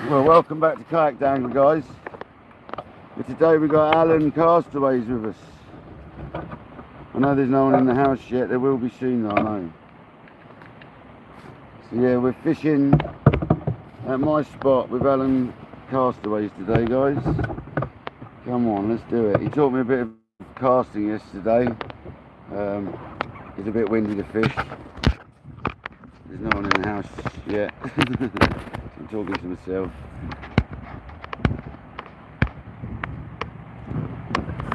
Well, welcome back to Kayak Dangler, guys. But today we got Alan Castaways with us. I know there's no one in the house yet. There will be soon, though, I know. So yeah, we're fishing at my spot with Alan Castaways today, guys. Come on, let's do it. He taught me a bit of casting yesterday. It's a bit windy to fish. There's no one in the house yet. I'm talking to myself.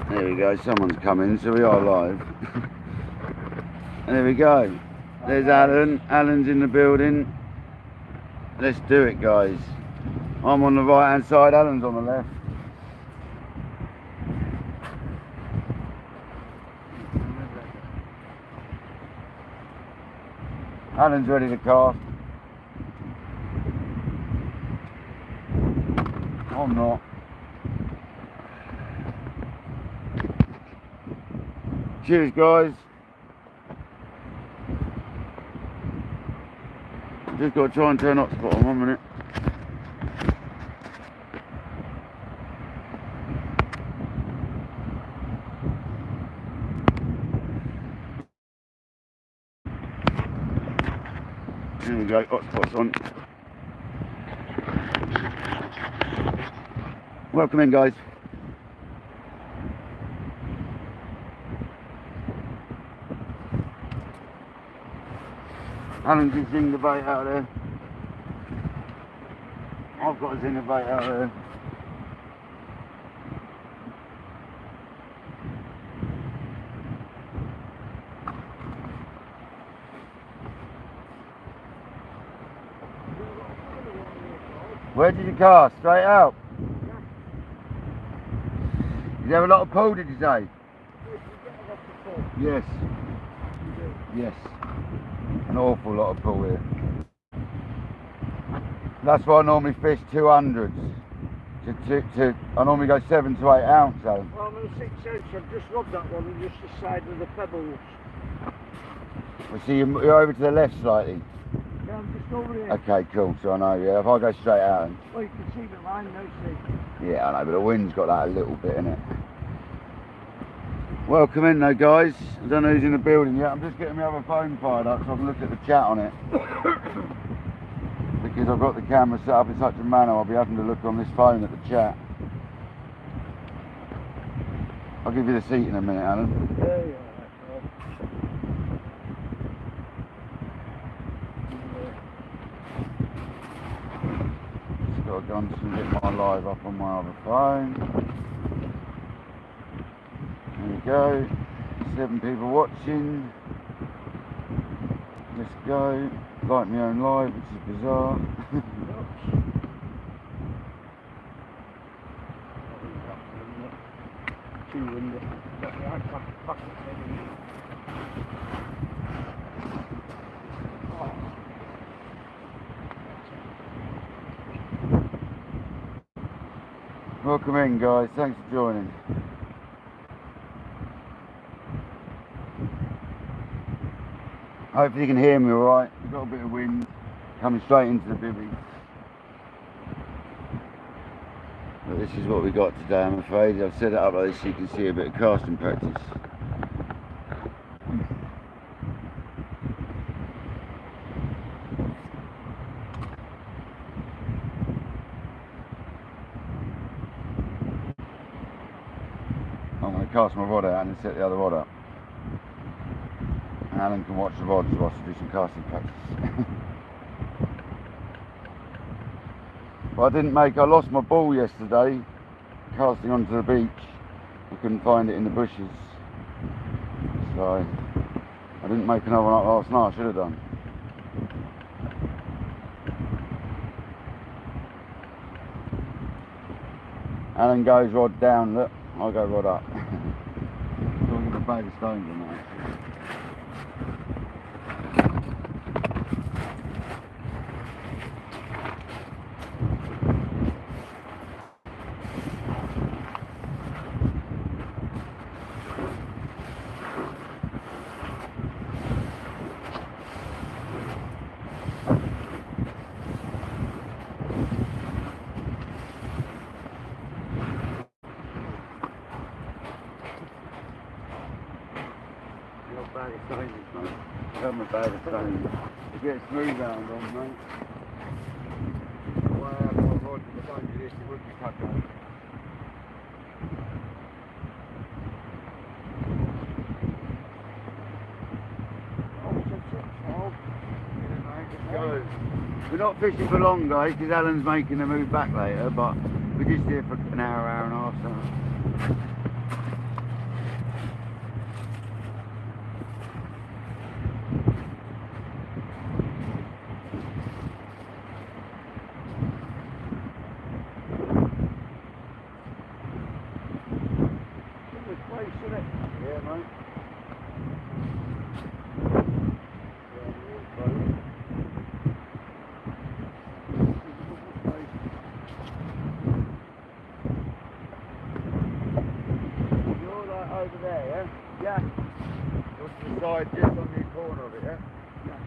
There we go, someone's coming, so we are live. And there we go. There's Alan. Alan's in the building. Let's do it, guys. I'm on the right hand side, Alan's on the left. Alan's ready to cast. I'm not. Cheers, guys. Just got to try and turn hotspot on 1 minute. There we go, hotspot's on. Welcome in, guys. Alan's just zing the bait out there. I've got a zing the bait out there. Where did you cast? Straight out? Did you have a lot of pull, did you say? Yes. Yes. An awful lot of pull here. That's why I normally fish 200s. I normally go 7 to 8 ounce. Well, I'm on a 6 ounce. I've just rubbed that one on just the side of the pebbles. Well, see, you're over to the left slightly. Yeah, I'm just over here. Okay, cool. So I know. Yeah, if I go straight out. Well, you can see the line now, see. Yeah, I know, but the wind's got that a little bit in it. Welcome in though, guys. I don't know who's in the building yet. I'm just getting my other phone fired up so I can look at the chat on it. Because I've got the camera set up in such a manner I'll be having to look on this phone at the chat. I'll give you the seat in a minute, Alan. Yeah, yeah. Just got to go and get my live up on my other phone. There we go. 7 people watching. Let's go. Like my own live, which is bizarre. Too windy. Welcome in, guys. Thanks for joining. Hopefully you can hear me alright. We've got a bit of wind coming straight into the bivvy. But this is what we got today, I'm afraid. I've set it up like this so you can see a bit of casting practice. I'm going to cast my rod out and then set the other rod up. Alan can watch the rods whilst I do some casting practice. But I lost my ball yesterday casting onto the beach. I couldn't find it in the bushes. So I didn't make another one up last night, I should have done. Alan goes rod down, look, I go rod up. So I'll give a bag of stones on that. dangerous, mate. Tell me about the stones. You get a smooth round on, mate. Well, I have got rod with the bone of this, it would be cut out. We're not fishing for long, guys, because Alan's making a move back later, but we're just here for an hour, hour and a half, so. Good place, isn't it? Yeah, mate. Over there, yeah? Yeah. What's the side just on the corner of it, yeah? Yeah.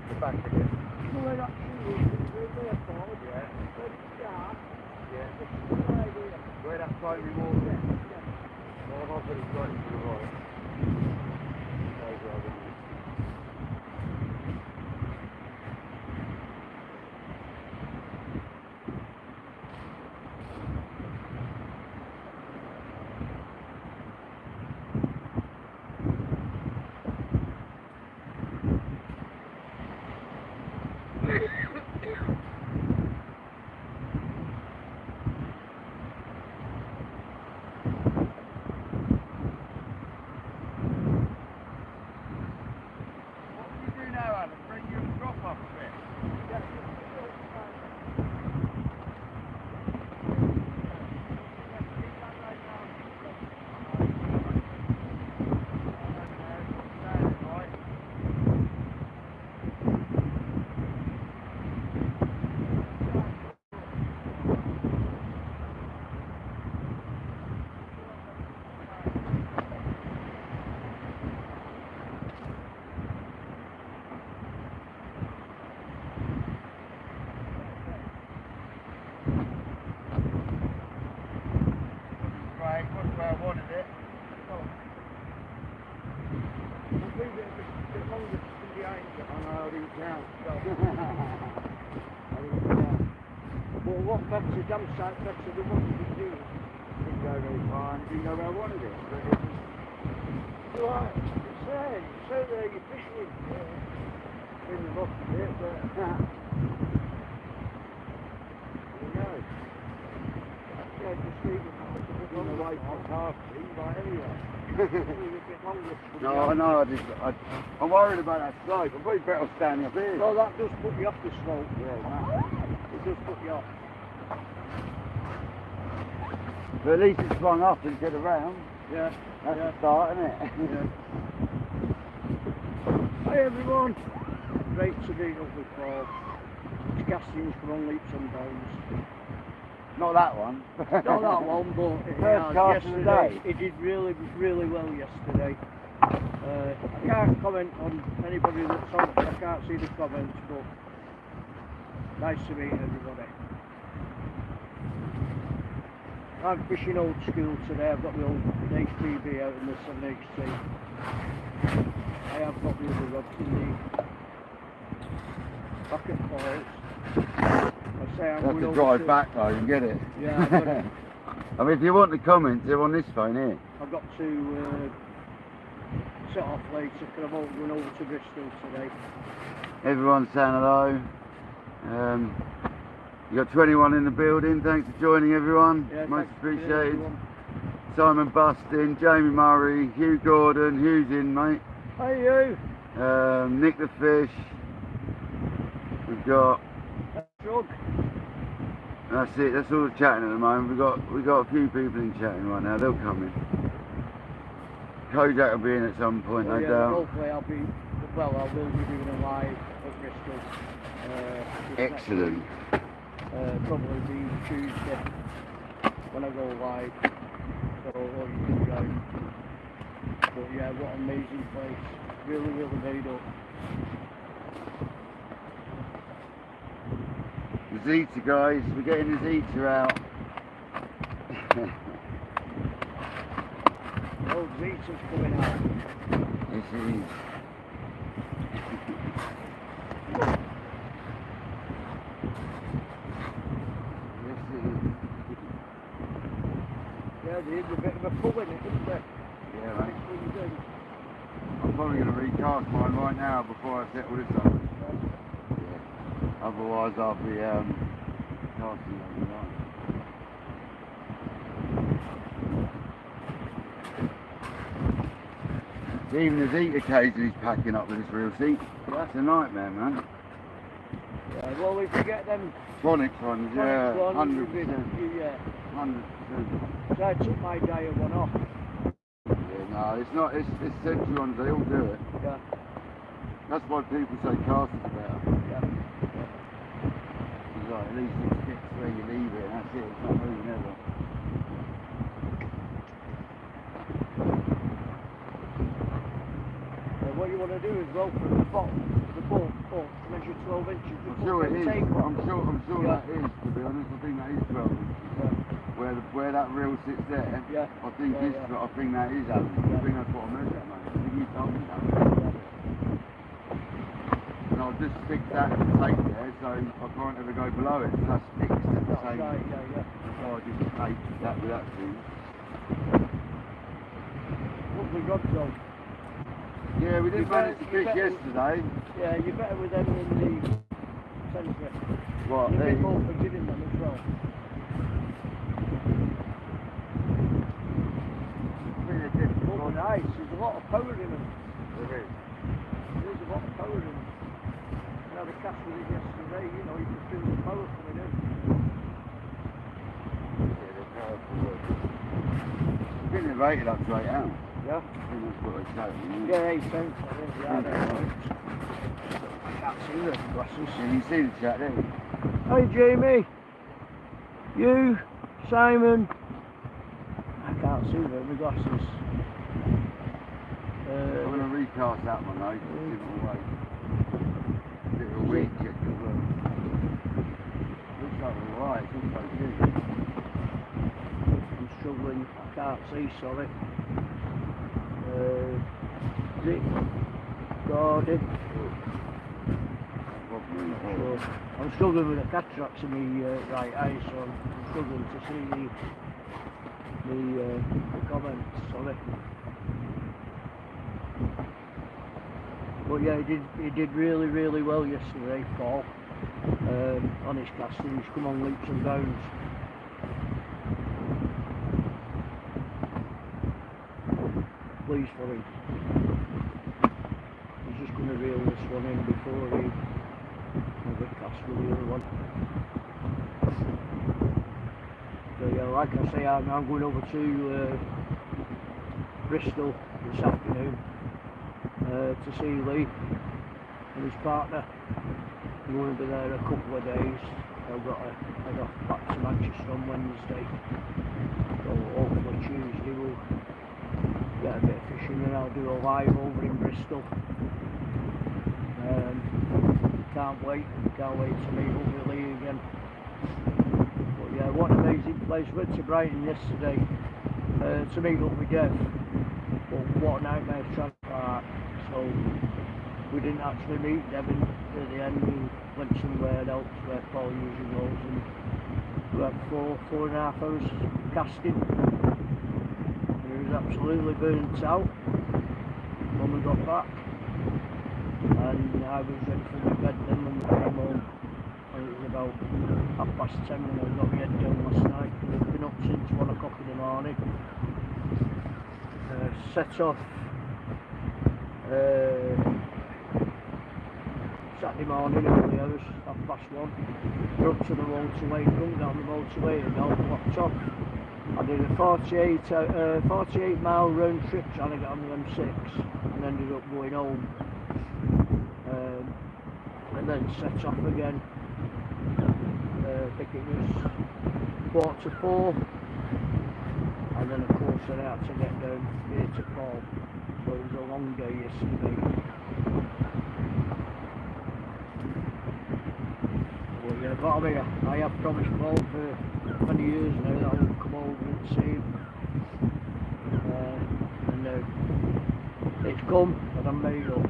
The back of it. The way that tree is, right there, Paul. Yeah. Very sharp. Yeah. This is the right here. Where that tiny wall is. Yeah. Well, I've got it right to the right. Over, over. Where I wanted it. We'll leave it a bit longer from behind you. I know, I didn't count. I didn't know. Well, what makes a damn sight better than what you do? Didn't go very far and didn't go where I wanted it. But it was, Right, it's there you're fishing. Yeah. in the box a bit, but there you go. Yeah, just leave it now. It's a bit On the longer. way for half thing, but anyway. Leave it a bit longer from No, I behind. know, I'm worried about that slope. I'm probably better off standing up here. No, that does put you off the slope. Yeah, no. It does put you off. But at least it's swung up instead of round. Yeah. That's yeah. the start, isn't it? Yeah. Hi everyone. Great to meet up with Paul. His castings come on leaps and bounds. Not that one. Not that one, but First cast of the yesterday day. he did really well yesterday. I can't comment on anybody that's on. I can't see the comments, but nice to meet everybody. I'm fishing old school today. I've got the old HTB out in the 7HT. I have got the other rods in the bucket foils. I say I'm You have going to over drive to- back though and get it. Yeah, I've got to, I mean, if you want the comments, they're on this phone here. I've got to set off later because I'm going over to Bristol today. Everyone's saying hello. You got 21 in the building. Thanks for joining, everyone. Yeah, Most thanks for appreciated. everyone. Simon Bustin, Jamie Murray, Hugh Gordon. Hugh's in, mate. Hey you! Nick the Fish. We've got. Drug. That's it. That's all the chatting at the moment. We got a few people in chatting right now. They'll come in. Kojak will be in at some point, no Yeah, doubt. hopefully I will be doing a live at Bristol. This next Excellent. week. Probably be Tuesday when I go live. So all you can join. But yeah, what an amazing place. Really made up. The Zeta, guys. We're getting the Zeta out. Old Zeta's coming out. This is. Yes, it is. Yeah, there is a bit of a pull in it, isn't there? Yeah, That's mate. what you do. I'm probably going to recast mine right now before I settle this up. Yeah. Otherwise, I'll be casting every night. Even his heat occasionally he's packing up with his reel seat. That's a nightmare, man. Yeah, well, if you get them Phonics ones, yeah, Phonics ones, 100%. yeah. 100%. So I took my day one off. Yeah, no, it's not, it's century ones, they all do it. Yeah. That's why people say casters are better. Yeah. It's like, at least it sticks where you leave it and that's it, it's not moving ever. What you want to do is roll from the bottom of the boat up, measure 12 inches. I'm sure it is. I'm sure Yeah. that is, to be honest. I think that is 12 inches. Yeah. Where that reel sits there, Yeah. I think Yeah, this, yeah. I think that is average. I Yeah. think that's what I measured, mate. I think you told me that. And I'll just stick that to tape there, so I can't ever go below it. So that's fixed at the That's same. right, yeah. So I just tape that with that thing. Lovely rod though. Yeah, we didn't You manage to better- fish you better- yesterday. Yeah, you're better with them in the centre. What, You're a bit these? more forgiving them as well. Really difficult. But nice, there's a lot of power in them. There is. There's a lot of power in them. I had a cast with it yesterday, you know, you can feel the power coming in. Yeah, they're powerful words. I think they're rated up to 8 ounce. Yeah. I think that's what they say. isn't it? Yeah, 8 cents, I think. Yeah, I don't know. I can't see the glasses. Yeah, you see the chat there. Hi Jamie, you, Simon. I can't see them with my glasses. I'm going to recast that one though, give it away. Give it a week check as well. Looks like we're alright, it's all so good. I'm struggling, I can't see, sorry. Rick, Gordon. So, I'm struggling with the cataracts in my right eye, so I'm struggling to see the comments, sorry. But yeah, he did really, really well yesterday, Paul, on his casting. He's come on leaps and bounds. Pleased for him. He's just going to reel this one in before he has a cast with the other one. So yeah, like I say, I'm going over to Bristol this afternoon to see Lee and his partner. I'm going to be there a couple of days. I've got to head off back to Manchester on Wednesday. So hopefully Tuesday we'll get a bit of fishing and I'll do a live over in Bristol. Can't wait to meet up with Lee again. But yeah, what an amazing place. Went to Brighton yesterday to meet up with Dev. But what a nightmare trying to park. So we didn't actually meet Devin at the end. We went somewhere else where Paul usually goes, and we had 4.5 hours casting. And he was absolutely burnt out when we got back. And I was ready for my bed then when we came home. And it was about 10:30 when I got my head down last night. We've been up since 1 o'clock in the morning. Set off Saturday morning early hours, 1:30. We're up to the motorway, drunk down the motorway and all blocked off. I did a 48 mile round trip trying to get on the M6 and ended up going home. And then set off again. I think it was 4:45. And then of course I had to get down here to Paul. So it was a long day yesterday. But yeah, but I mean, I have promised Paul for many years now that I will come over and see him. And it's come, and I'm made up.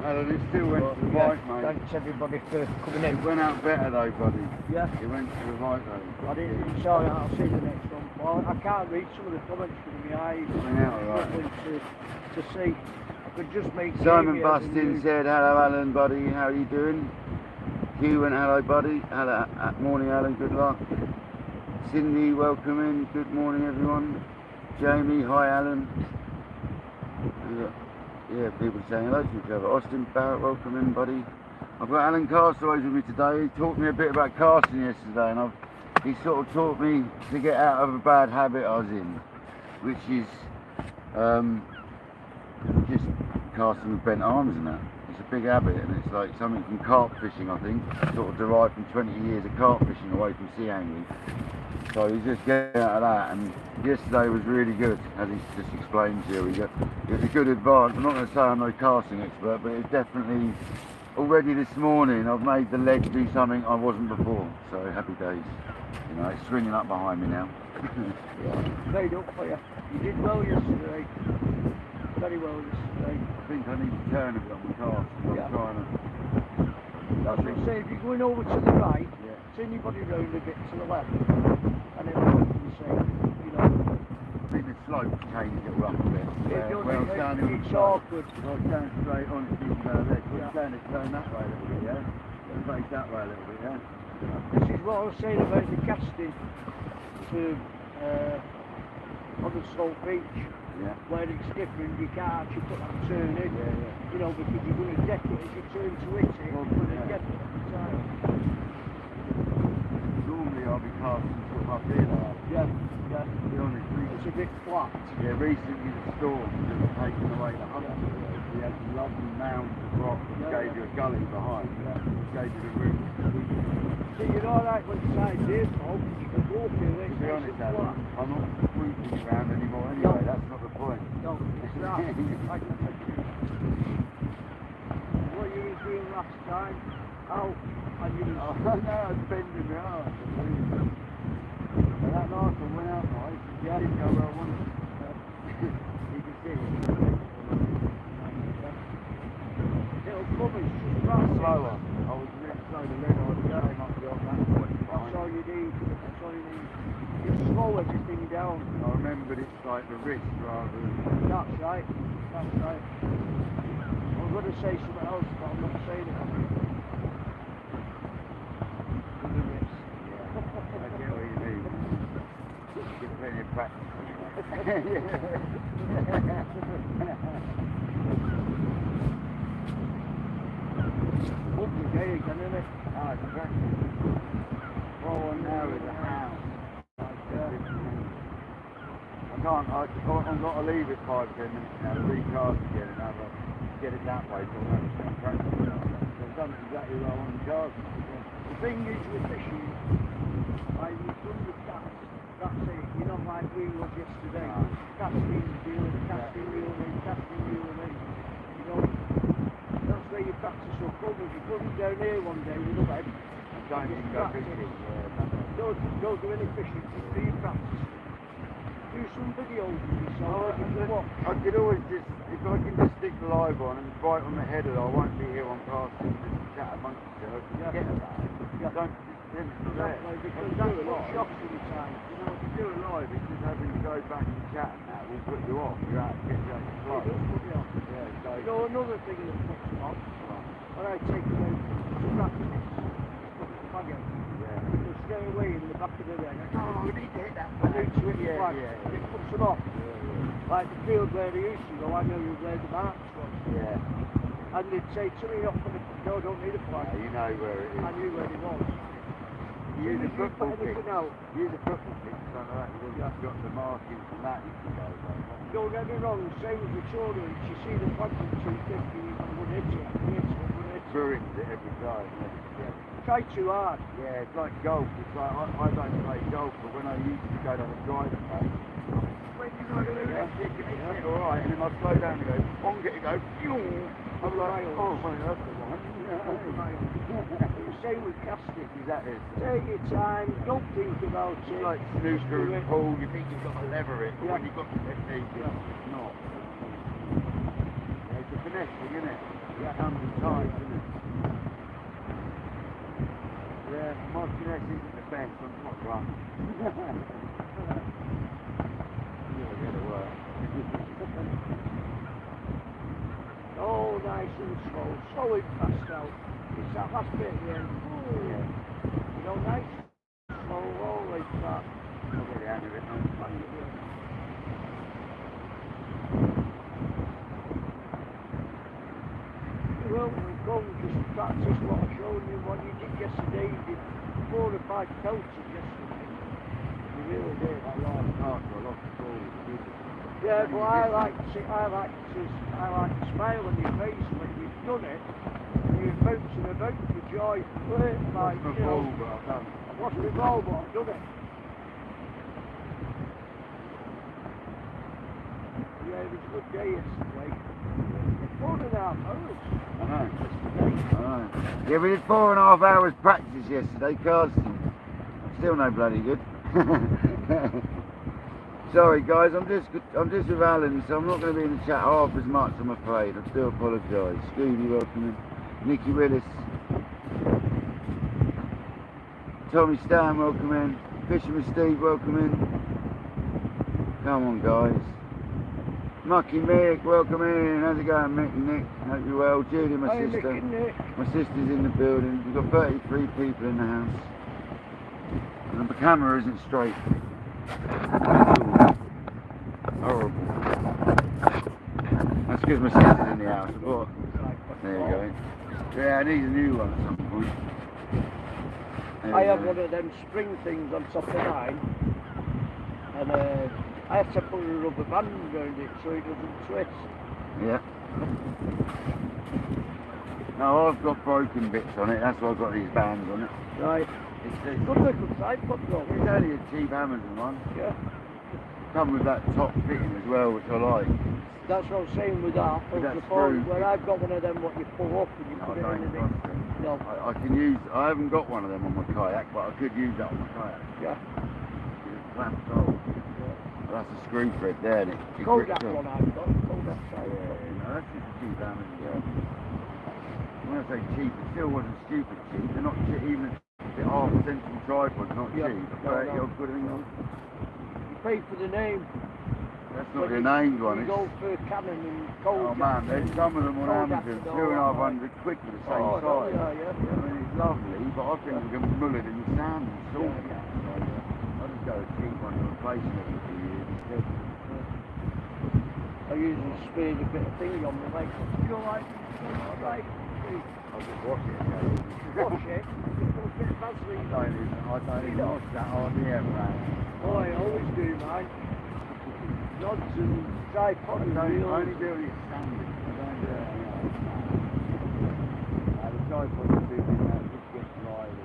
Alan, it still went to the right, mate. Thanks everybody for coming It in. went out better though, buddy. Yeah. It went to the right though. I didn't, sorry, I'll see the next one. Well, I can't read some of the comments with my eyes. Went out all right. Struggling to see. I could just make Simon Jamie out of Bustin you. said, hello Alan, buddy, how are you doing? Hugh went, hello buddy, hello, morning Alan, good luck. Cindy, welcome in, good morning everyone. Jamie, hi Alan. Yeah, people saying hello to each other. Austin Barrett, welcome in buddy. I've got Alan Castaways with me today. He taught me a bit about casting yesterday, and he sort of taught me to get out of a bad habit I was in, which is just casting with bent arms and that. It's a big habit, and it's like something from carp fishing, I think, sort of derived from 20 years of carp fishing away from sea angling. So you just get out of that, and yesterday was really good, as he just explained to you. It was a good advice. I'm not going to say I'm no casting expert, but it's definitely, already this morning, I've made the leg do something I wasn't before. So happy days. You know, it's swinging up behind me now. Yeah, paid up for you. You did well yesterday. Very well yesterday. I think I need to turn a bit on the cast. Yeah. I'm trying to. That's what I'm saying. If you're going over to the right, turn your body round a bit to the left, and then what you say, you know. I think the slope changes it up a bit. It's awkward. If I was going straight on, it's even better there. If I was going to turn that way a little bit, yeah? And face that way a little bit, yeah? This is what I was saying about the casting to on the Salt Beach, where it's different. You can't actually put that turn in, you know, because you're going to deck it as you turn to hit it. You're going to get it at the time. Normally I'll be casting sort of up here like that. Yeah. To be honest, It's a bit flat. yeah, recently the storm has taken away the hump. We had some lovely mounds of rock that gave you a gully behind. Gave you the room. See, you're alright when the side's here, Paul. You can walk in it. To be honest, Alan, I'm not swooping around anymore anyway. That's not the point. No, it's not. I can take it. What you was doing last time? Oh, and you was... Oh, no, I was bending my arm. But that last one went out right. Yeah, didn't go where I wanted. You can see it. It'll come, it's just right. Slower. I was really slow to learn. I was going up beyond that point. That's all you need. That's all you need. You slow everything down. I remembered it's like the wrist rather than... That's right. That's right. I was going to say something else, but I'm not saying it. The wrist. Yeah, I get what you mean. Get plenty of practice. Lovely day again, isn't it? Ah, it's practice. Forward now is a house. I'm got to leave it 5-10 minutes now to recast again and have a, get it that way so I'll have some practice. So I've done exactly what I want to cast. The thing is with fishing, like you've done the cast, that's it. You're not like we was yesterday. Casting, reeling in. You know, that's where your practice will come. If you come down here one day with a lead, Don't even go fishing. don't do any fishing, just do your practice. Do some videos of yourself. I could always just, if I can just stick the live on and bite on the header, I won't be here on casting, just chat amongst yourselves and forget about it. Don't just send it to there. Because that's what shocks you the time. You know, if you do it live, it's just having to go back and chat and that will put you off. You're out, get you out of flow. It does put you off. Yeah, so... You know, another thing that puts me off, when I take them out to practice, put the flag out. They'll stay away in the back of the ring. Oh, we need to hit that I need to hit the flag. yeah. It puts them off. Like the field where they used to go, I know where the marks was. Yeah. And they'd say to me, no, don't need a flag. You know where it is. I knew where it was. Use a football pick. pick. Use a football pick, something like that. You've got the markings and that you can go by. Don't get me wrong, same with the children. You see the flag at 250, you can run into it. Ruins it every time. Yeah. Try too hard. Yeah, it's like golf. It's like I don't play golf, but when I used to go down the driving range, when you go to the left, it's alright, and then I slow down and go, bonk it, and go, phew. I'm like, oh, well, that's the one. Same with casting. That is. Take your time, don't think about it. It's like snooker and pool, you think you've got to lever it, but when you've got the technique, it's not. Yeah, it's a finesse thing, isn't it? Yeah, 100 times, isn't it? Yeah, my connect isn't the best, I'm not drunk. You'll get it work. Oh, nice and slow, solid fast out. It's that last bit at the end. Oh, yeah. You know, nice, slow, always that. I'll get the hand of it now. Well, we'll go and just practice what I showed you, what you did yesterday. You did 4 or 5 pelters yesterday. You really did. I like after I lost the ball. Yeah, but I like to smile on your face when you've done it. And you're bouncing about for joy. Like, Lost my you know, ball, but I've done it. I've lost my ball, but I've done it. Yeah, it was a good day yesterday. 4.5 hours. I know. Yesterday. I know. Yeah, we did 4.5 hours practice yesterday casting. I'm still no bloody good. Sorry guys, I'm just with Alan, so I'm not going to be in the chat half as much, I'm afraid. I do apologise. Scooby, welcome in. Nicky Willis. Tommy Stan, welcome in. Fisherman Steve, welcome in. Come on guys. Mucky Mick, welcome in. How's it going, Mick and Nick? Hope you're well. Judy, my Hi, sister. Mick and Nick. My sister's in the building. We've got 33 people in the house. And the camera isn't straight. Horrible. That's because my sister's in the house. I thought, there you go. Yeah, I need a new one at some point. I have one of them spring things on top of mine, and I have to put a rubber band around it so it doesn't twist. Yeah. No, I've got broken bits on it. That's why I've got these bands on it. Right. It's Good little side put though. only a cheap Amazon one. Yeah. Come with that top fitting as well, which I like. That's what I'm saying with that. With Over that the phone, screw. where I've got one of them what you pull up and you No, put it I in the don't thing. trust it. No. I can use. I haven't got one of them on my kayak, but I could use that on my kayak. Yeah. It's clamped off. Well, that's a screw thread there, and it Kodak grips one up. I've got. Kodak side. Yeah, no, that's just a cheap Amazon. Yeah. When I say cheap, it still wasn't stupid cheap. They're not cheap, even the half central tripod's not Yeah. cheap. No, 30 no. odd quid a thing. You pay for the name. That's not the named one. You It's, go for Canon and oh Kodak. man, there's some of them on Kodak Amazon, and all that. 2,500 quid for the same Oh, size. yeah. I mean, it's lovely, but I think we can mull it in the sand and salt it. Yeah. So, I'll just go a cheap one and replace it every few years instead. I usually sprayed a bit of thing on my legs. You're like, alright. I'll just wash it again. Wash it. Don't get Vaseline. I don't even wash that hardly ever, man. Oh, I always do, man. Rods and tripod and I reels. only do it standing. I don't do it the tripod is big and that just gets dry and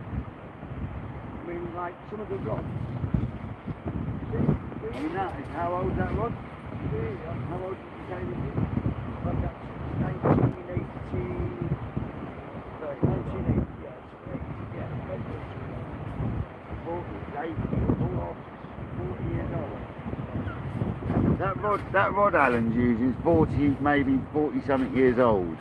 I mean, like some of the rods. I mean, that is, how old that rod? How old did you say it is? Like that's 1980. 1980, yeah. 40 years old. That rod Alan's using is 40, maybe 40 something years old,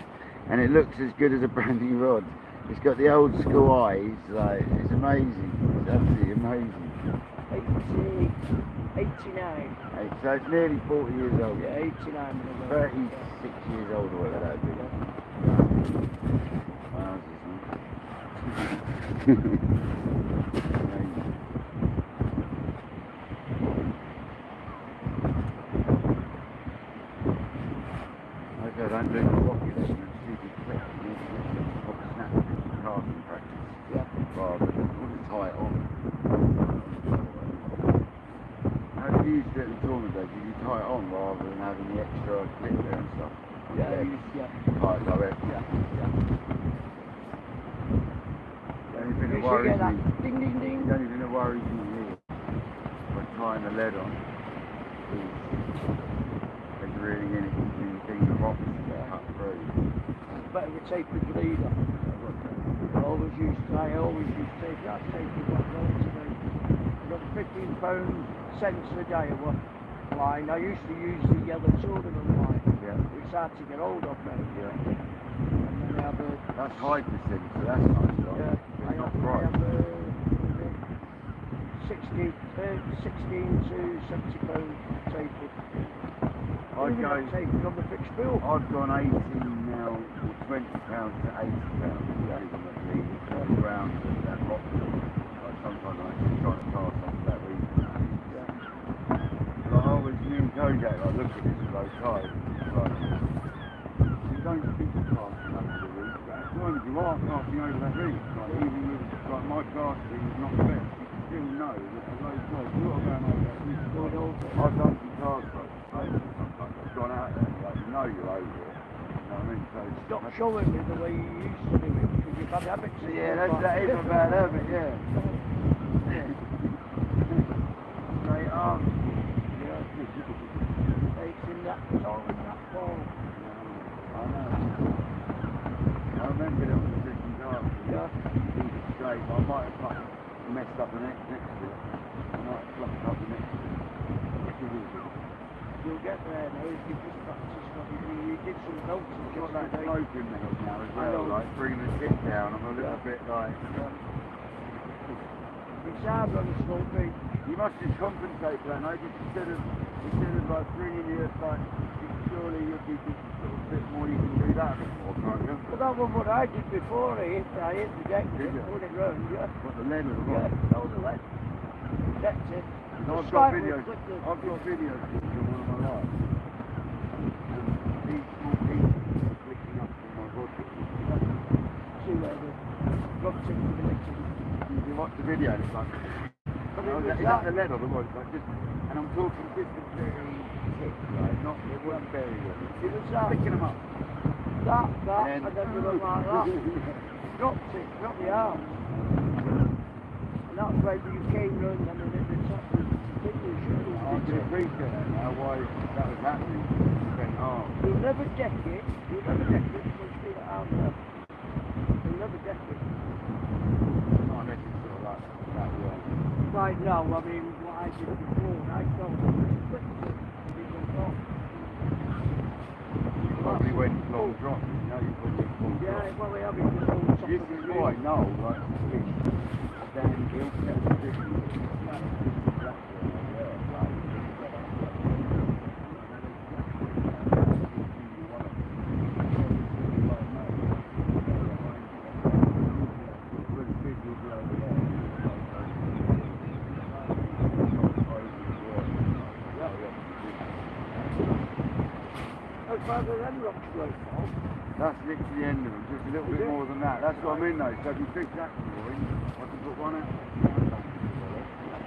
and it looks as good as a brand new rod. It's got the old school eyes, like, it's amazing. It's absolutely amazing. 89. So it's nearly 40 years old. Yeah, 89. 36 years old or whatever that would be. Wow, this one. Amazing. Okay, I don't do my rocket lesson and stupid clip. You need to get some proper snap and casting practice. Yeah. Rather than, I want to tie it on. How did you used to do it in the tournament though? Did you tie it on rather than having the extra clip there and stuff? Yeah, Tie it direct. yeah. The only thing that You should worries get that me, ding ding ding. the only thing that worries me here by tying the lead on is as reeling in it, you can think the rocks cut through. It's better with tape with the leader. I've got I always used to take that safety back home today. I got £15 cents a day of line. I used to use the yellow tournament line. Yeah. It's hard to get hold of now. Yeah. And then I have That's high percent, so that's nice, right? yeah, It's I not have, bright. 16 to £70 tapered. I'd Even go, not tapered on the fixed bill. I've gone 18 now, or £20 to £80 ultimately, around that rock. Like sometimes I'm just trying to cast off that reason. Like I was new in Kodak, I look at this with those tides, it's like, you don't think of casting over the reef, but as long as you are casting over that reef, like even with, like my casting is not the best, you can still know that at low tide, you're not going over that reef. I've done some cast boats, sometimes I've gone out there, like you know you're over it, you know what I mean? So Stop showing me the way you used to do it, because you've had habits. yeah, that is a bad habit, yeah. Straight on. Yeah. It's in that song and that ball. I know. I remember it on the second cast. Yeah. It was straight, but I might have fucking messed up the next to it. I might have fluffed up the next to it. You'll get there now if you just practice what you do. You did some belts I've got just that today. slope in the head now as I know. well, like bringing the tip down. I'm a little bit like, It's hard on a slope beach. you must just compensate for that, no? Just instead of like bringing you like, surely you'd be just sort of a bit more, you can do that a bit more, can't you? But that was what I did before I hit the deck with Did it, you? put it round, yeah. What, the lead or the Yeah, rock? that was the lead. That's it. I've got Slightly videos. flick the- I've got videos from one of my lives. And these small pieces are flicking up from my body. See where the rocks in the mixing. You can watch the video and it's like, But it oh, was is that the lead or the rock? It's like just, and I'm talking just a very tip, right? Not, it wasn't buried in it. It was that. Picking them up. And then you went like that. Dropped it, dropped the arm. And that's why you came round and then it top of the fingers. I can appreciate that now, why that was happening. You'll never deck it. You'll never deck it. You'll see that arm there. You'll never deck it. Not unless it's sort of like that way. Right now, I mean, what I did before, I felt quick to Probably went long drop, you know, you probably full drop. yeah, well, we have it just on top This of the is reef. why I know, like, fish stand hill, that's the difference. How far the end rocks go, Paul? That's literally the end of them, just a little bit more than that. That's what I mean though, so if you fish that drawing, I can put one out.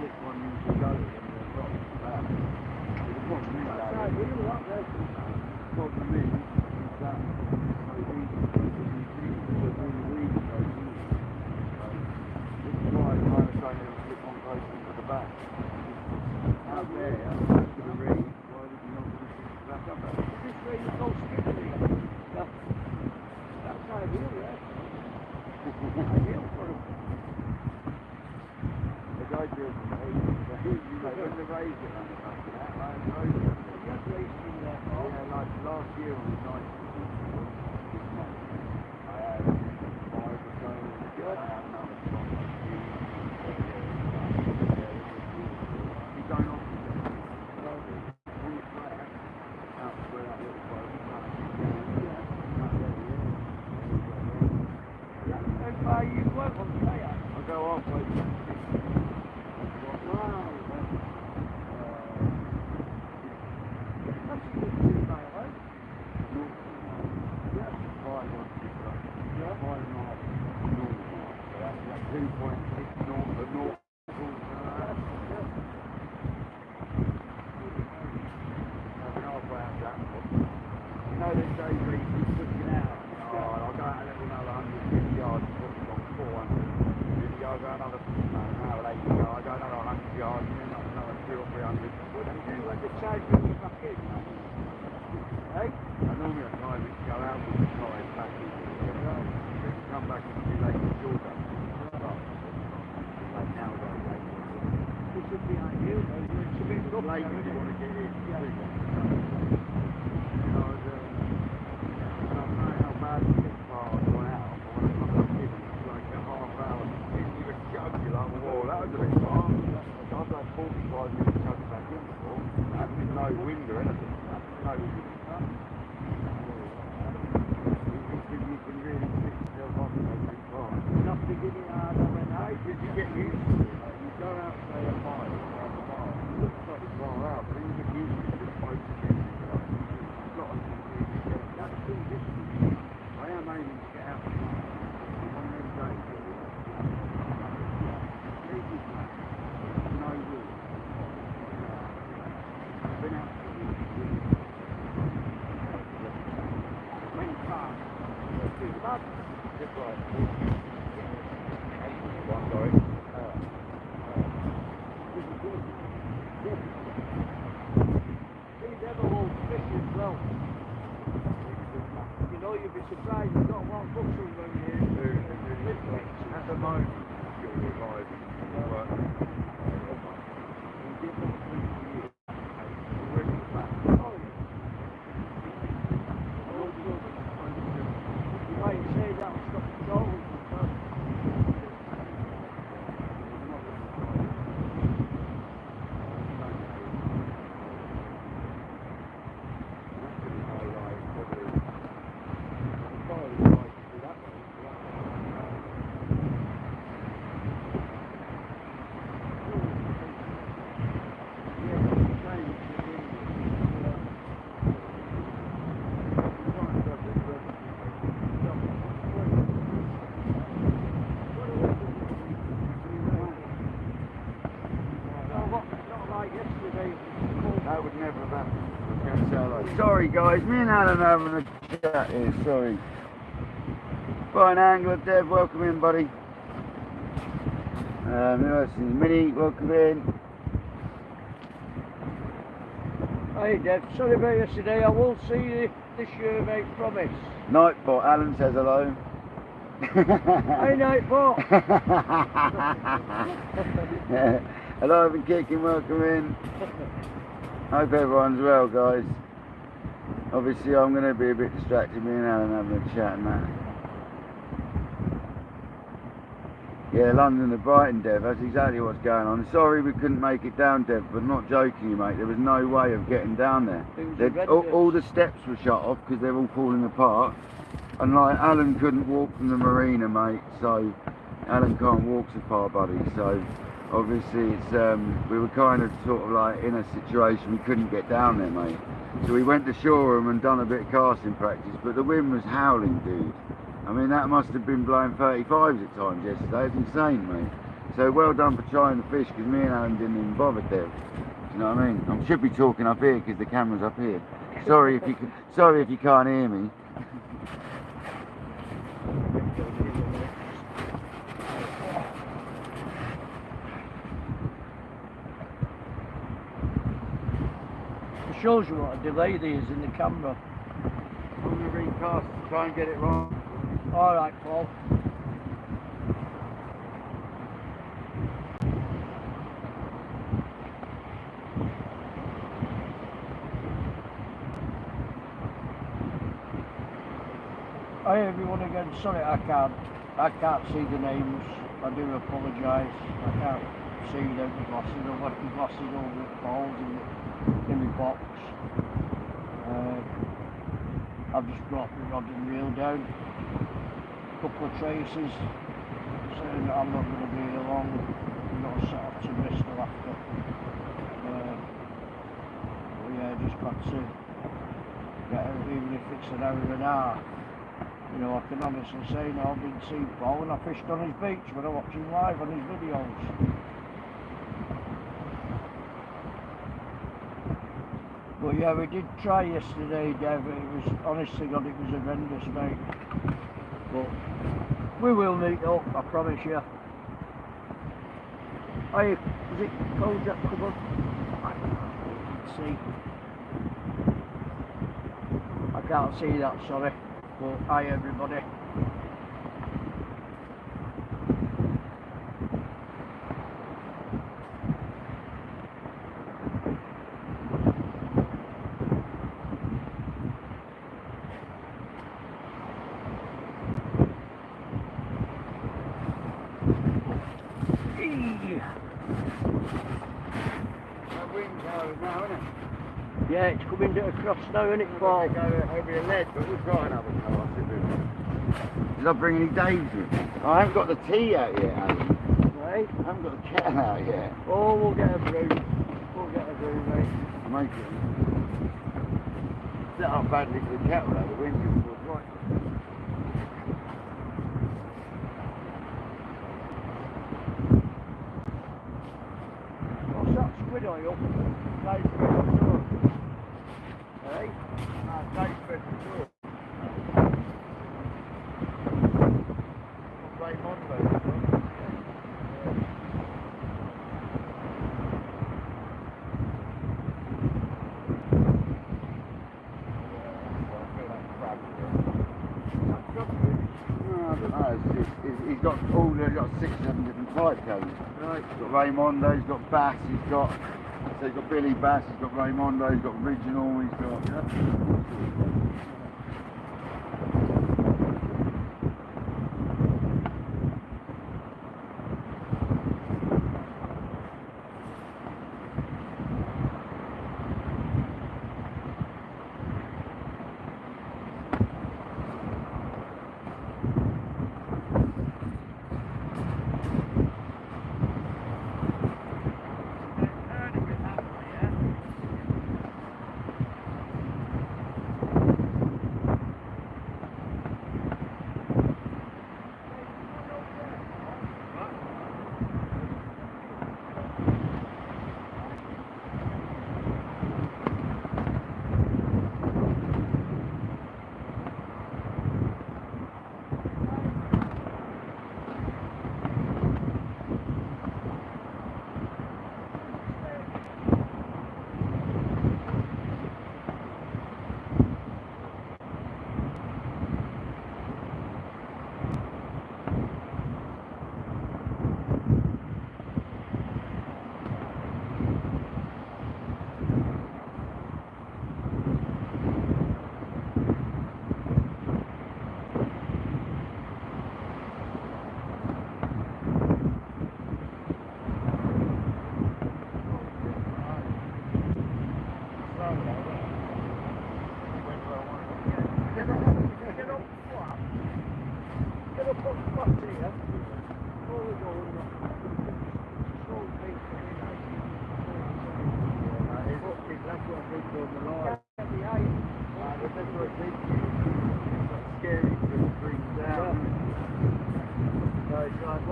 This one you can go and then drop that. The problem is That's that, right, we do that there. the problem is that so we really weak, so this is why I'm kind of trying to flip on close into the back. Out there, to the reef, why would you not put it back up there? This way you go skipping. Yeah. That's ideal, yeah. Ideal for him. The guy did when the raise it on the back of that, like raise it. You have raced in there, Paul. Yeah, like last year on the night this month, I had 5 or so, I had another spot like you. You don't often get it. When you play it, out where that little boat is, How far you work on the kayak? I go halfway to the Wow. That's a good 2 mile, eh? Yeah. 2.6 north of north. You know these days where you keep pushing out. Oh, I'll go out a little another 150 yards, probably got 400. Then you go another, no, 80 yards, I go another 100 yards, and then another 200 or 300. What do you do when the tide brings you back in? Eh? I normally I time it to go out with the tide back in. come back and see Lake Jordan. Like now, This would be ideal though, it's a bit rough Lake now, if you isn't want to it? get in. Yeah. I don't know how bad this far I've gone out, but when I come back in, it's like a half hour. It's even chug, you're like, whoa, that was a bit far. I've done 45 minutes chugging back in before. That's with no wind or anything. No wind. You can really pick yourself up and go too far. Enough to get it hard on and Hey, did you get used to it? Like, you go out, say, a mile, half a mile. It looks like it's far out, but then you get used to it, just focusing. You've got to get that full distance. I am aiming to get out tonight. On them days, completely flat. No wind. I've been out for a week. Went fast. Too bad. Just like one, sorry. These ever hold fish as well. You know, you'd be surprised, you've got one bushel around here. At the moment, you're reviving. You might say that'll stop the trawling. That would never have happened. I was going to say hello. Sorry guys, me and Alan are having a chat here, sorry. Fine angler, Dev, welcome in buddy. Who else is Minnie, welcome in. Hey Dev, sorry about yesterday, I will see you this year, mate, promise. Nightbot, Alan says hello. Hey Nightbot! Hello, I've been kicking, welcome in. Hope everyone's well, guys. Obviously, I'm going to be a bit distracted, me and Alan having a chat and that. Yeah, London to Brighton, Dev, that's exactly what's going on. Sorry we couldn't make it down, Dev, but not joking you, mate. There was no way of getting down there. All the steps were shut off because they're all falling apart. And like, Alan couldn't walk from the marina, mate, so Alan can't walk so far, buddy, so obviously it's we were kind of sort of like in a situation we couldn't get down there, mate. So we went to Shoreham and done a bit of casting practice, but the wind was howling, dude. I mean, that must have been blowing 35s at times yesterday. It's insane, mate. So well done for trying the fish, because me and Alan didn't even bother, Dev. Do you know what I mean? I should be talking up here because the camera's up here. Sorry if you can't hear me. It shows you what a delay there is in the camera. I'm going to recast to try and get it wrong. Alright, Paul. Hi everyone again, sorry I can't see the names. I do apologise. I can't see without the glasses. I've left the glasses over at Paul's in my box. I've just brought the rod and reel down. A couple of traces saying that I'm not going to be here long. I'm not set up to Bristol after. But yeah, just got to get out, even if it's an hour and a half. You know, I can honestly say now I've been seeing Paul and I fished on his beach when I watched him live on his videos. But yeah, we did try yesterday, Dev. It was, honest to God, it was horrendous, mate. But we will meet up, I promise you. Hey, is it cold that come up? I can't see. I can't see that, sorry. But hi everybody. now, isn't it? Yeah, it's coming across now, isn't it, Paul? Go over the lead, but we'll try another cast if we want. Did I bring any days with me? I haven't got the tea out yet, Alan. Right? I haven't got the kettle out yet. Oh, we'll get a brew. We'll get a brew, mate. I'll make it. Set up badly for the kettle though, the wind is right. What's that squid oil? Nice squid oil. Hey? Nice squid for sure. Raymond, he's got 6-7 different tide codes. Right. He's got Raymondo, he's got Bass, he's got Billy Bass, he's got Raymondo, he's got Original, he's got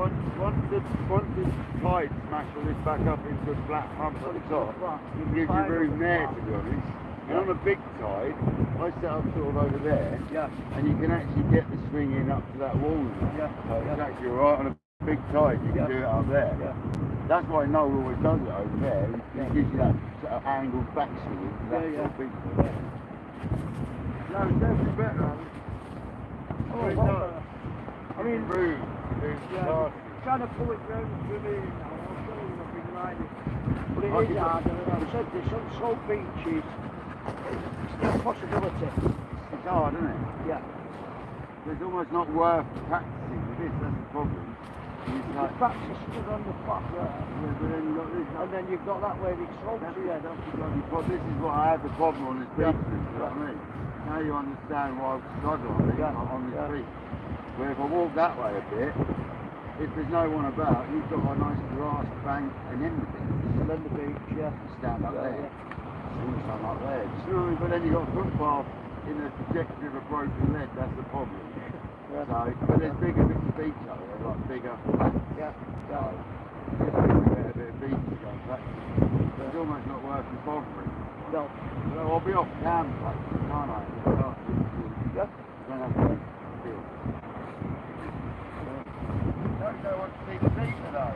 once the tide smashed all this back up into a flat hump at the top, it gives you room there, to be honest. And on a big tide, I set up sort of over there, and you can actually get the swing in up to that wall. So it's actually alright. On a big tide, you can do it up there. That's why Noel always does it over there. It gives you that sort of angled backswing into that sort of big tide. No, it's definitely better. I mean, room. Trying to pull it round with me now, I'll show you nothing like it. But it is hard, and I've said this, on slope beaches, it's still a possibility. It's hard, isn't it? Yeah. It's almost not worth practicing with this, that's the problem. It's like, practice stood on the flat there, and then you've got that way it slopes again. This is what I had the problem on this beach, you know what I mean? Now you understand why I struggle on this beach. Where if I walk that way a bit, if there's no one about, you've got a nice grass bank and then the beach. And then the beach, You stand up there. Swing some up there. But then you've got a footpath in the trajectory of a broken lead, that's the problem. So, but there's bigger bits of beach up there, like bigger flats. So, just a bit of beach to go back. It's almost not worth the bothering. No. So I'll be off cam practicing, can't I? Then I'll do it. Don't know what to see the people though.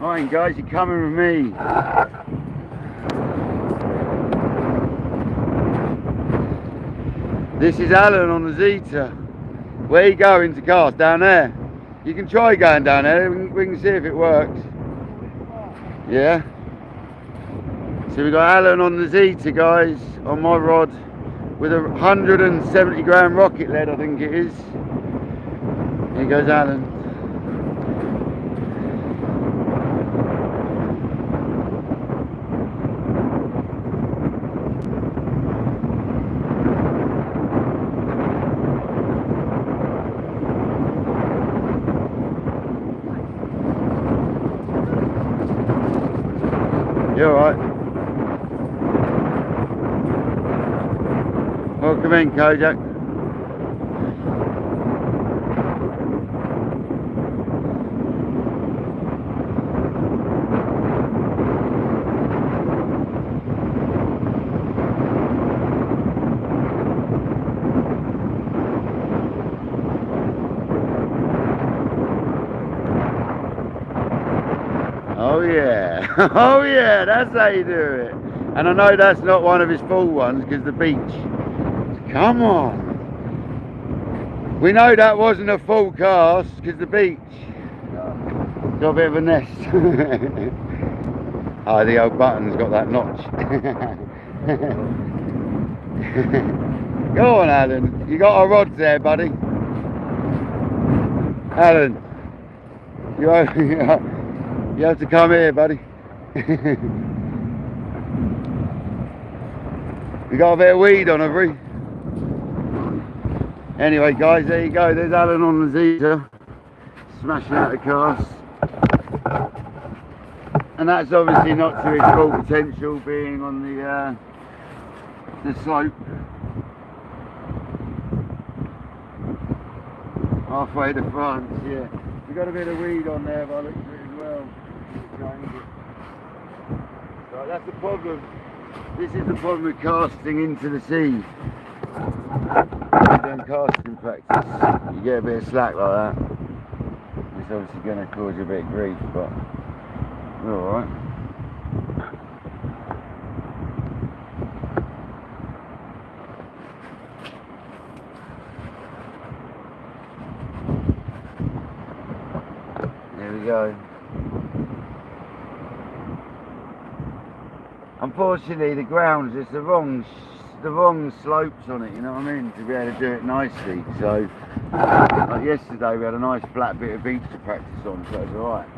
Right guys, you're coming with me. This is Alan on the Zeta. Where are you going to cast? Down there? You can try going down there, we can see if it works. Yeah? So we got Alan on the Zeta guys, on my rod, with a 170 gram rocket lead I think it is. Here goes Alan. You alright? Welcome in, Kojak. Oh yeah, oh yeah, that's how you do it. And I know that's not one of his full ones because the beach. Come on. We know that wasn't a full cast because the beach. Got a bit of a nest. Oh, the old button's got that notch. Go on, Alan. You got a rod there, buddy. Alan, you have to come here, buddy. We got a bit of weed on, have we? Anyway, guys, there you go. There's Alan on the Zeta, smashing out the cast. And that's obviously not to his full potential, being on the slope. Halfway to France, yeah. We got a bit of weed on there by the looks of it as well. Right, that's the problem. This is the problem with casting into the sea. Doing casting practice, you get a bit of slack like that. It's obviously going to cause you a bit of grief, but we're alright. There we go. Unfortunately, the ground's just the wrong slopes on it, you know what I mean, to be able to do it nicely. So, like yesterday, we had a nice flat bit of beach to practice on, so it was alright.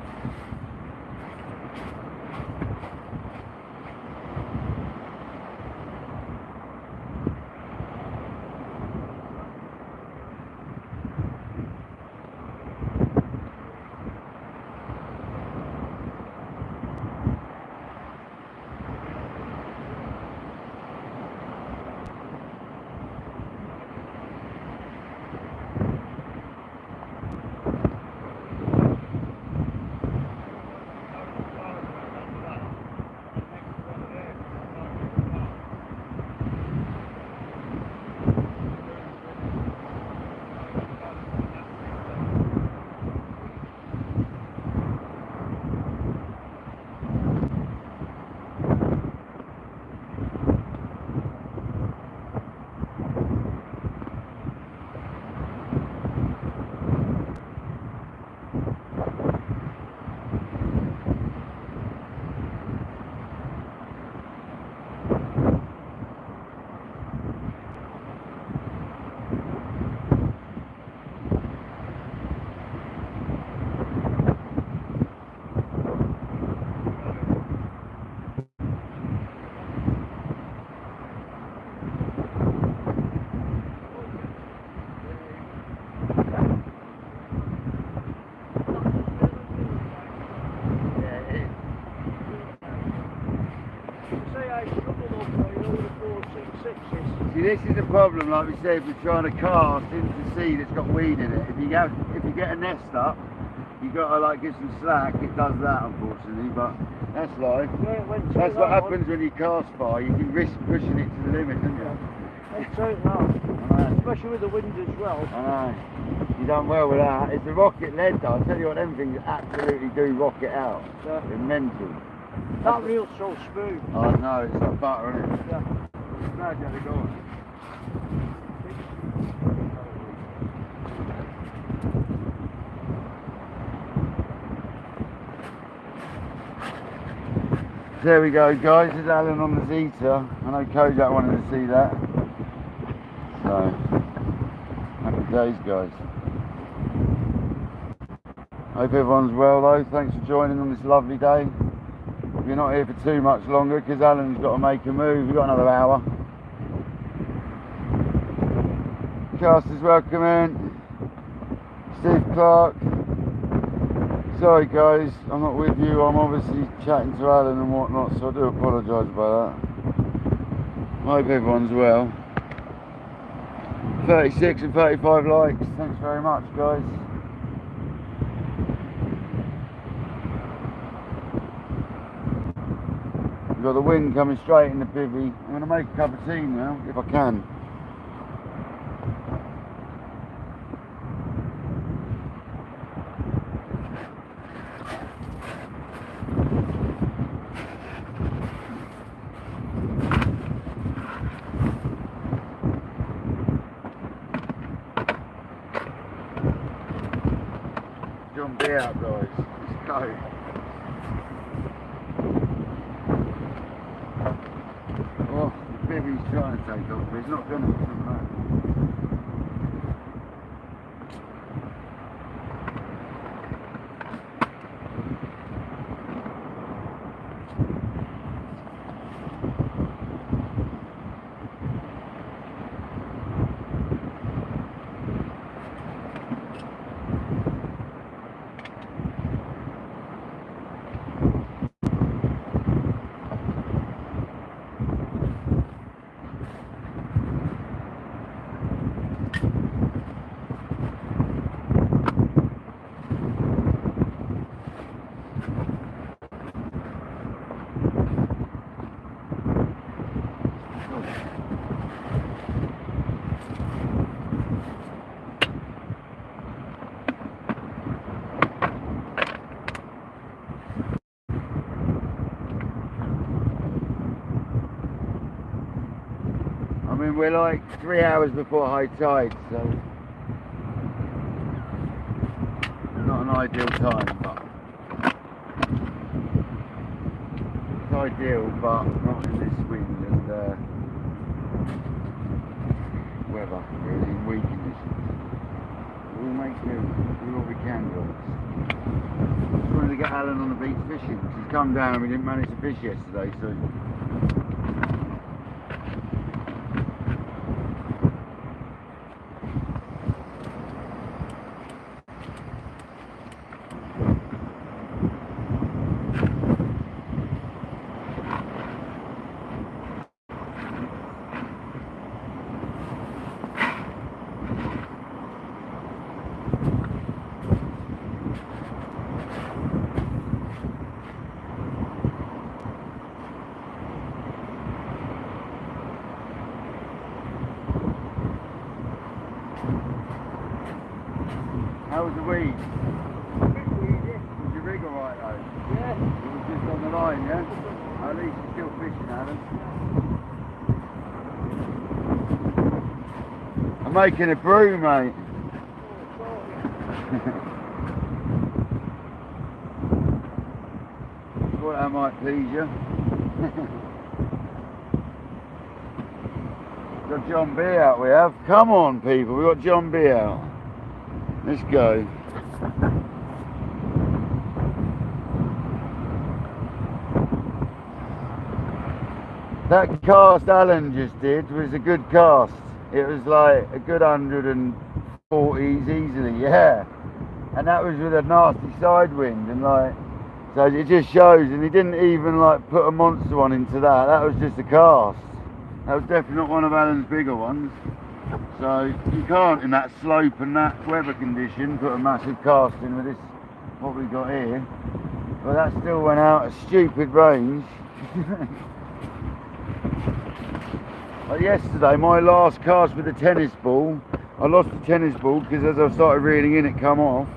See, this is the problem, like we said, we're trying to cast into the sea that's got weed in it. If you get a nest up, you got to like give some slack. It does that, unfortunately, but that's life. That's what happens when you cast far. You can risk pushing it to the limit, don't you? It's so hard, especially with the wind as well. I know. You done well with that. It's a rocket lead though. I tell you what, them things absolutely do rocket out. Yeah. They're mental. That reel's so smooth. I know, it's like butter, isn't it? Yeah. Glad you had it gone. There we go, guys. There's Alan on the Zeta. I know Kodak wanted to see that. So, happy days, guys. Hope everyone's well, though. Thanks for joining on this lovely day. You're not here for too much longer because Alan's got to make a move. We've got another hour. Casters, welcome in. Steve Clark. Sorry guys, I'm not with you. I'm obviously chatting to Alan and whatnot, so I do apologise about that. I hope everyone's well. 36 and 35 likes. Thanks very much, guys. We've got the wind coming straight in the bivvy. I'm going to make a cup of tea now, if I can. John B out, guys. Let's go. Oh, the bivvy's trying to take off, but it's not going to. I mean, we're like 3 hours before high tide, so not an ideal time, but it's ideal, but not in this wind and weather, really, in weak conditions. We'll make do what we can, guys. Just wanted to get Alan on the beach fishing, because he's come down and we didn't manage to fish yesterday, so how was the weed? Was your rig alright though? Yeah. It was just on the line, yeah? At least you're still fishing, Alan. I'm making a brew, mate. Thought that might please you. Got John B out, we have. Come on, people, we got John B out. Let's go. That cast Alan just did was a good cast. It was like a good 140s easily, yeah. And that was with a nasty side wind, and like, so it just shows. And he didn't even like put a monster one into that. That was just a cast. That was definitely not one of Alan's bigger ones. So you can't, in that slope and that weather condition, put a massive cast in with this, what we got here. But that still went out a stupid range. Like yesterday, my last cast with the tennis ball, I lost the tennis ball because as I started reeling in, it come off.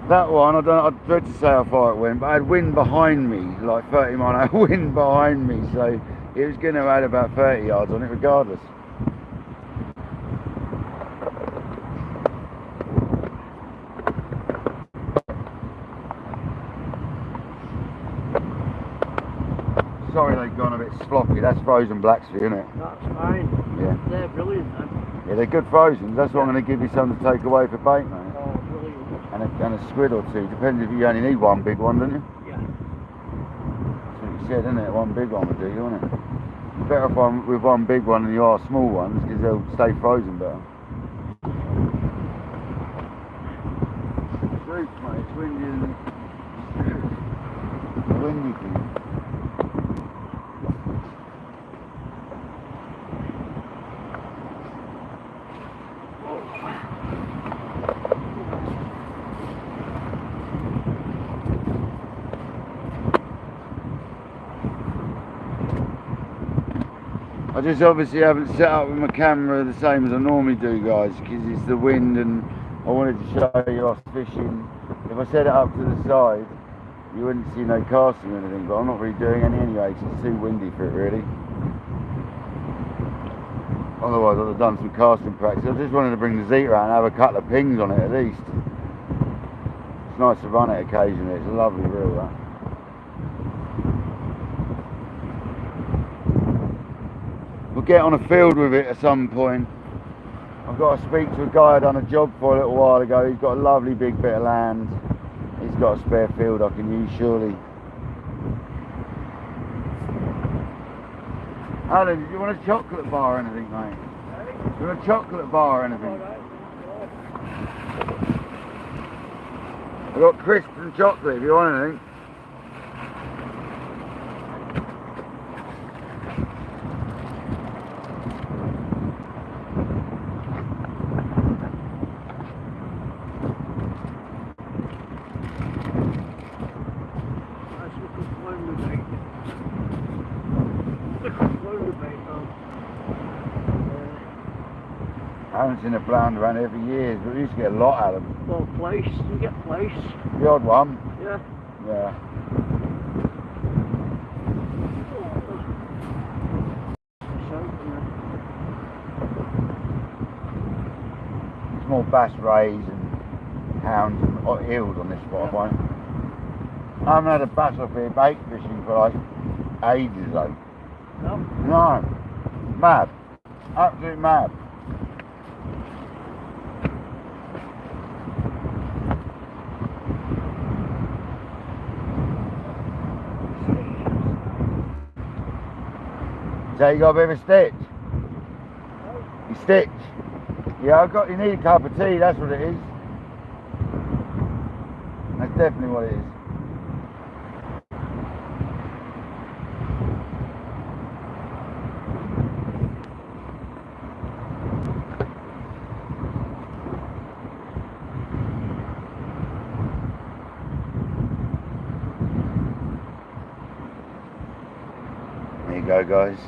That one, I dread to say how far it went, but I had wind behind me, like 30 mile an hour wind behind me, so it was going to add about 30 yards on it regardless. Sorry they've gone a bit sloppy, that's frozen blacks for you, isn't it? That's fine. Yeah. They're brilliant then. Yeah, they're good frozen, that's what I'm going to give you something to take away for bait, mate. Oh, brilliant. And a squid or two, depends if you only need one big one, don't you? Yeah. That's what you said, isn't it? One big one would do, isn't it? You're better off with one big one than you are small ones, because they'll stay frozen better. Great, mate, it's windy, isn't it? It's windy for you. I just obviously haven't set up with my camera the same as I normally do, guys, because it's the wind and I wanted to show you us fishing. If I set it up to the side, you wouldn't see no casting or anything, but I'm not really doing any anyway because it's too windy for it really. Otherwise I'd have done some casting practice. I just wanted to bring the Zeta out and have a couple of pings on it at least. It's nice to run it occasionally, it's a lovely reel that. We'll get on a field with it at some point. I've got to speak to a guy I done a job for a little while ago. He's got a lovely big bit of land. He's got a spare field I can use surely. Alan, do you want a chocolate bar or anything, mate? Do you want a chocolate bar or anything? I've got crisps and chocolate if you want anything. I haven't seen a flounder around here for years, but we used to get a lot out of them. Well, place, you get place. The odd one. Yeah. Yeah. It's more bass rays and hounds and eels on this spot, I find. I haven't had a bass off here bait fishing for like ages though. No? No. Mad. Absolute mad. So you got a bit of a stitch? You stitch? Yeah, you need a cup of tea, that's what it is. That's definitely what it is. There you go, guys.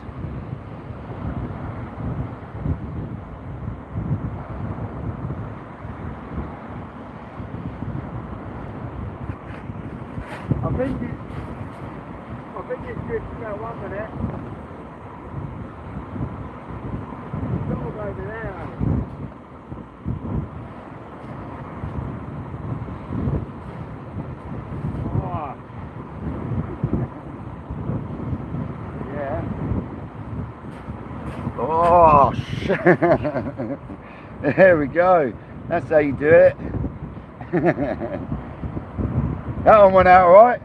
I think it's good to go on with it. It's all over there. Oh. Yeah. Oh, shit. There we go. That's how you do it. That one went out alright.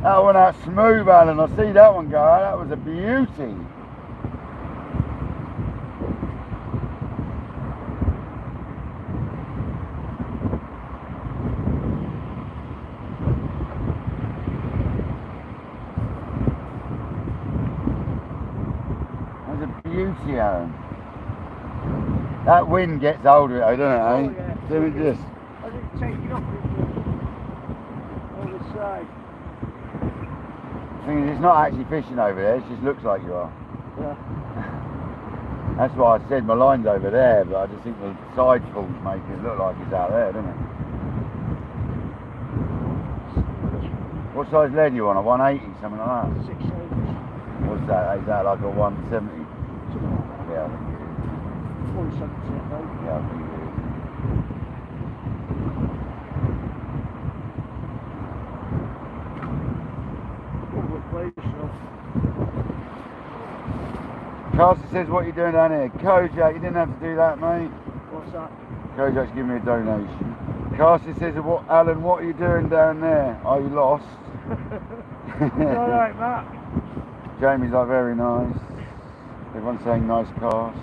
That went out smooth, Alan. I see that one go out. That was a beauty. That was a beauty, Alan. That wind gets older, though, doesn't it, eh? Oh, yeah. Do it just. I didn't take it off on the side. The thing is, it's not actually fishing over there, it just looks like you are. Yeah. That's why I said my line's over there, but I just think the side falls make it look like it's out there, doesn't it? What size lead you on? A 180, something like that? 680. What's that? Is that like a 170? Something like that. Yeah, I think it is. 170, I think. Yeah, I think it is. Lovely place, though. Carson says, what are you doing down here? Kojak, you didn't have to do that, mate. What's that? Kojak's giving me a donation. Carson says, Alan, what are you doing down there? Are you lost? Alright, Matt. Jamie's like, very nice. Everyone's saying nice cast.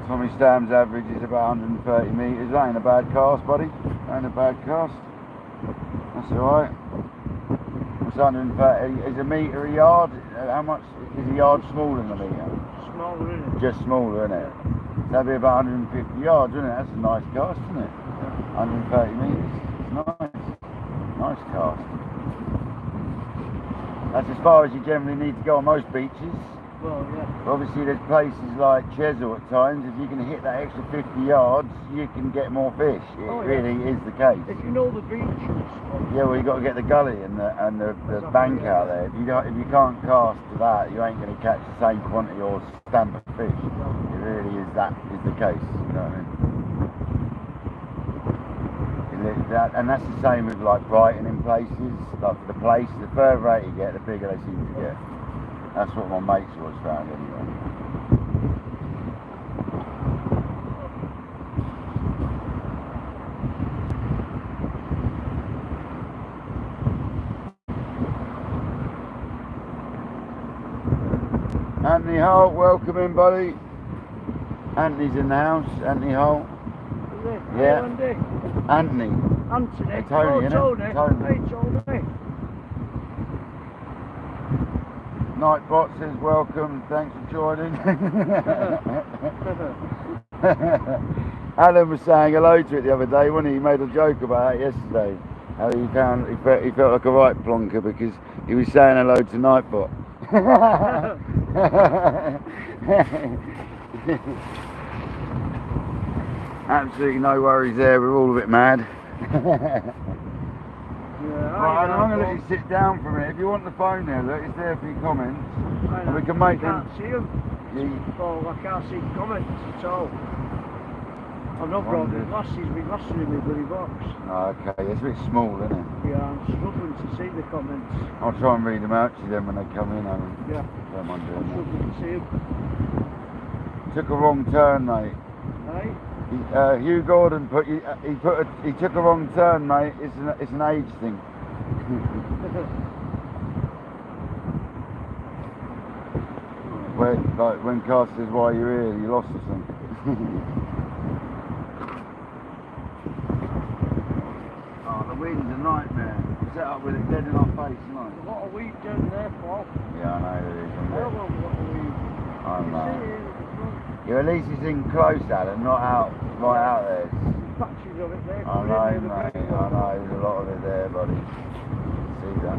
Tommy Stam's average is about 130 metres. That ain't a bad cast, buddy. Ain't a bad cast. That's alright. What's 130? Is a metre a yard? How much? Is a yard smaller than a metre? Smaller, isn't it? Just smaller, isn't it? That'd be about 150 yards, wouldn't it? That's a nice cast, isn't it? 130 metres. It's nice. Nice cast. That's as far as you generally need to go on most beaches. Well, yeah. Obviously there's places like Chesil at times, if you can hit that extra 50 yards, you can get more fish. It really is the case. If you know the beaches. Yeah, well, you got to get the gully and the bank out there. If you can't cast to that, you ain't going to catch the same quantity or stamp of fish. It really is the case. You know what I mean? And that's the same with like Brighton in places. Like for the place, the further out you get, the bigger they seem to get. That's what my mates always found anyway. Anthony Holt, welcome in, buddy. Anthony's in the house. Anthony Holt. Is it? Yeah. Anthony. Anthony. Tony, Tony, oh, innit? Tony. Tony. Hey, Tony. Nightbot says welcome, thanks for joining. Alan was saying hello to it the other day, wasn't he? He made a joke about it yesterday. How he felt like a right plonker because he was saying hello to Nightbot. Absolutely no worries there, we're all a bit mad. Right, I'm going to let you sit down for a minute. If you want the phone there, look, it's there for your comments. And we can make them. I can't see them. Oh, I can't see comments at all. I've not brought my glasses. My glasses in my bloody box. Oh, okay, it's a bit small, isn't it? Yeah, I'm struggling to see the comments. I'll try and read them out to you then when they come in, Alan. Yeah. Don't mind doing I'm struggling to see them. that. Took a wrong turn, mate. Right? Hugh Gordon he took a wrong turn, mate. It's an age thing. Like when Carl says why you're here, you lost or something. Oh, the wind's a nightmare. Set up with it dead in our face, isn't it? There's a lot of weed down there, Paul. Yeah, I know there is. I don't know what weed. I know. Yeah, at least it's in close, Alan, not out, right out there. Patches of it there. I know, mate, I know, there's a lot of it there, buddy. See that?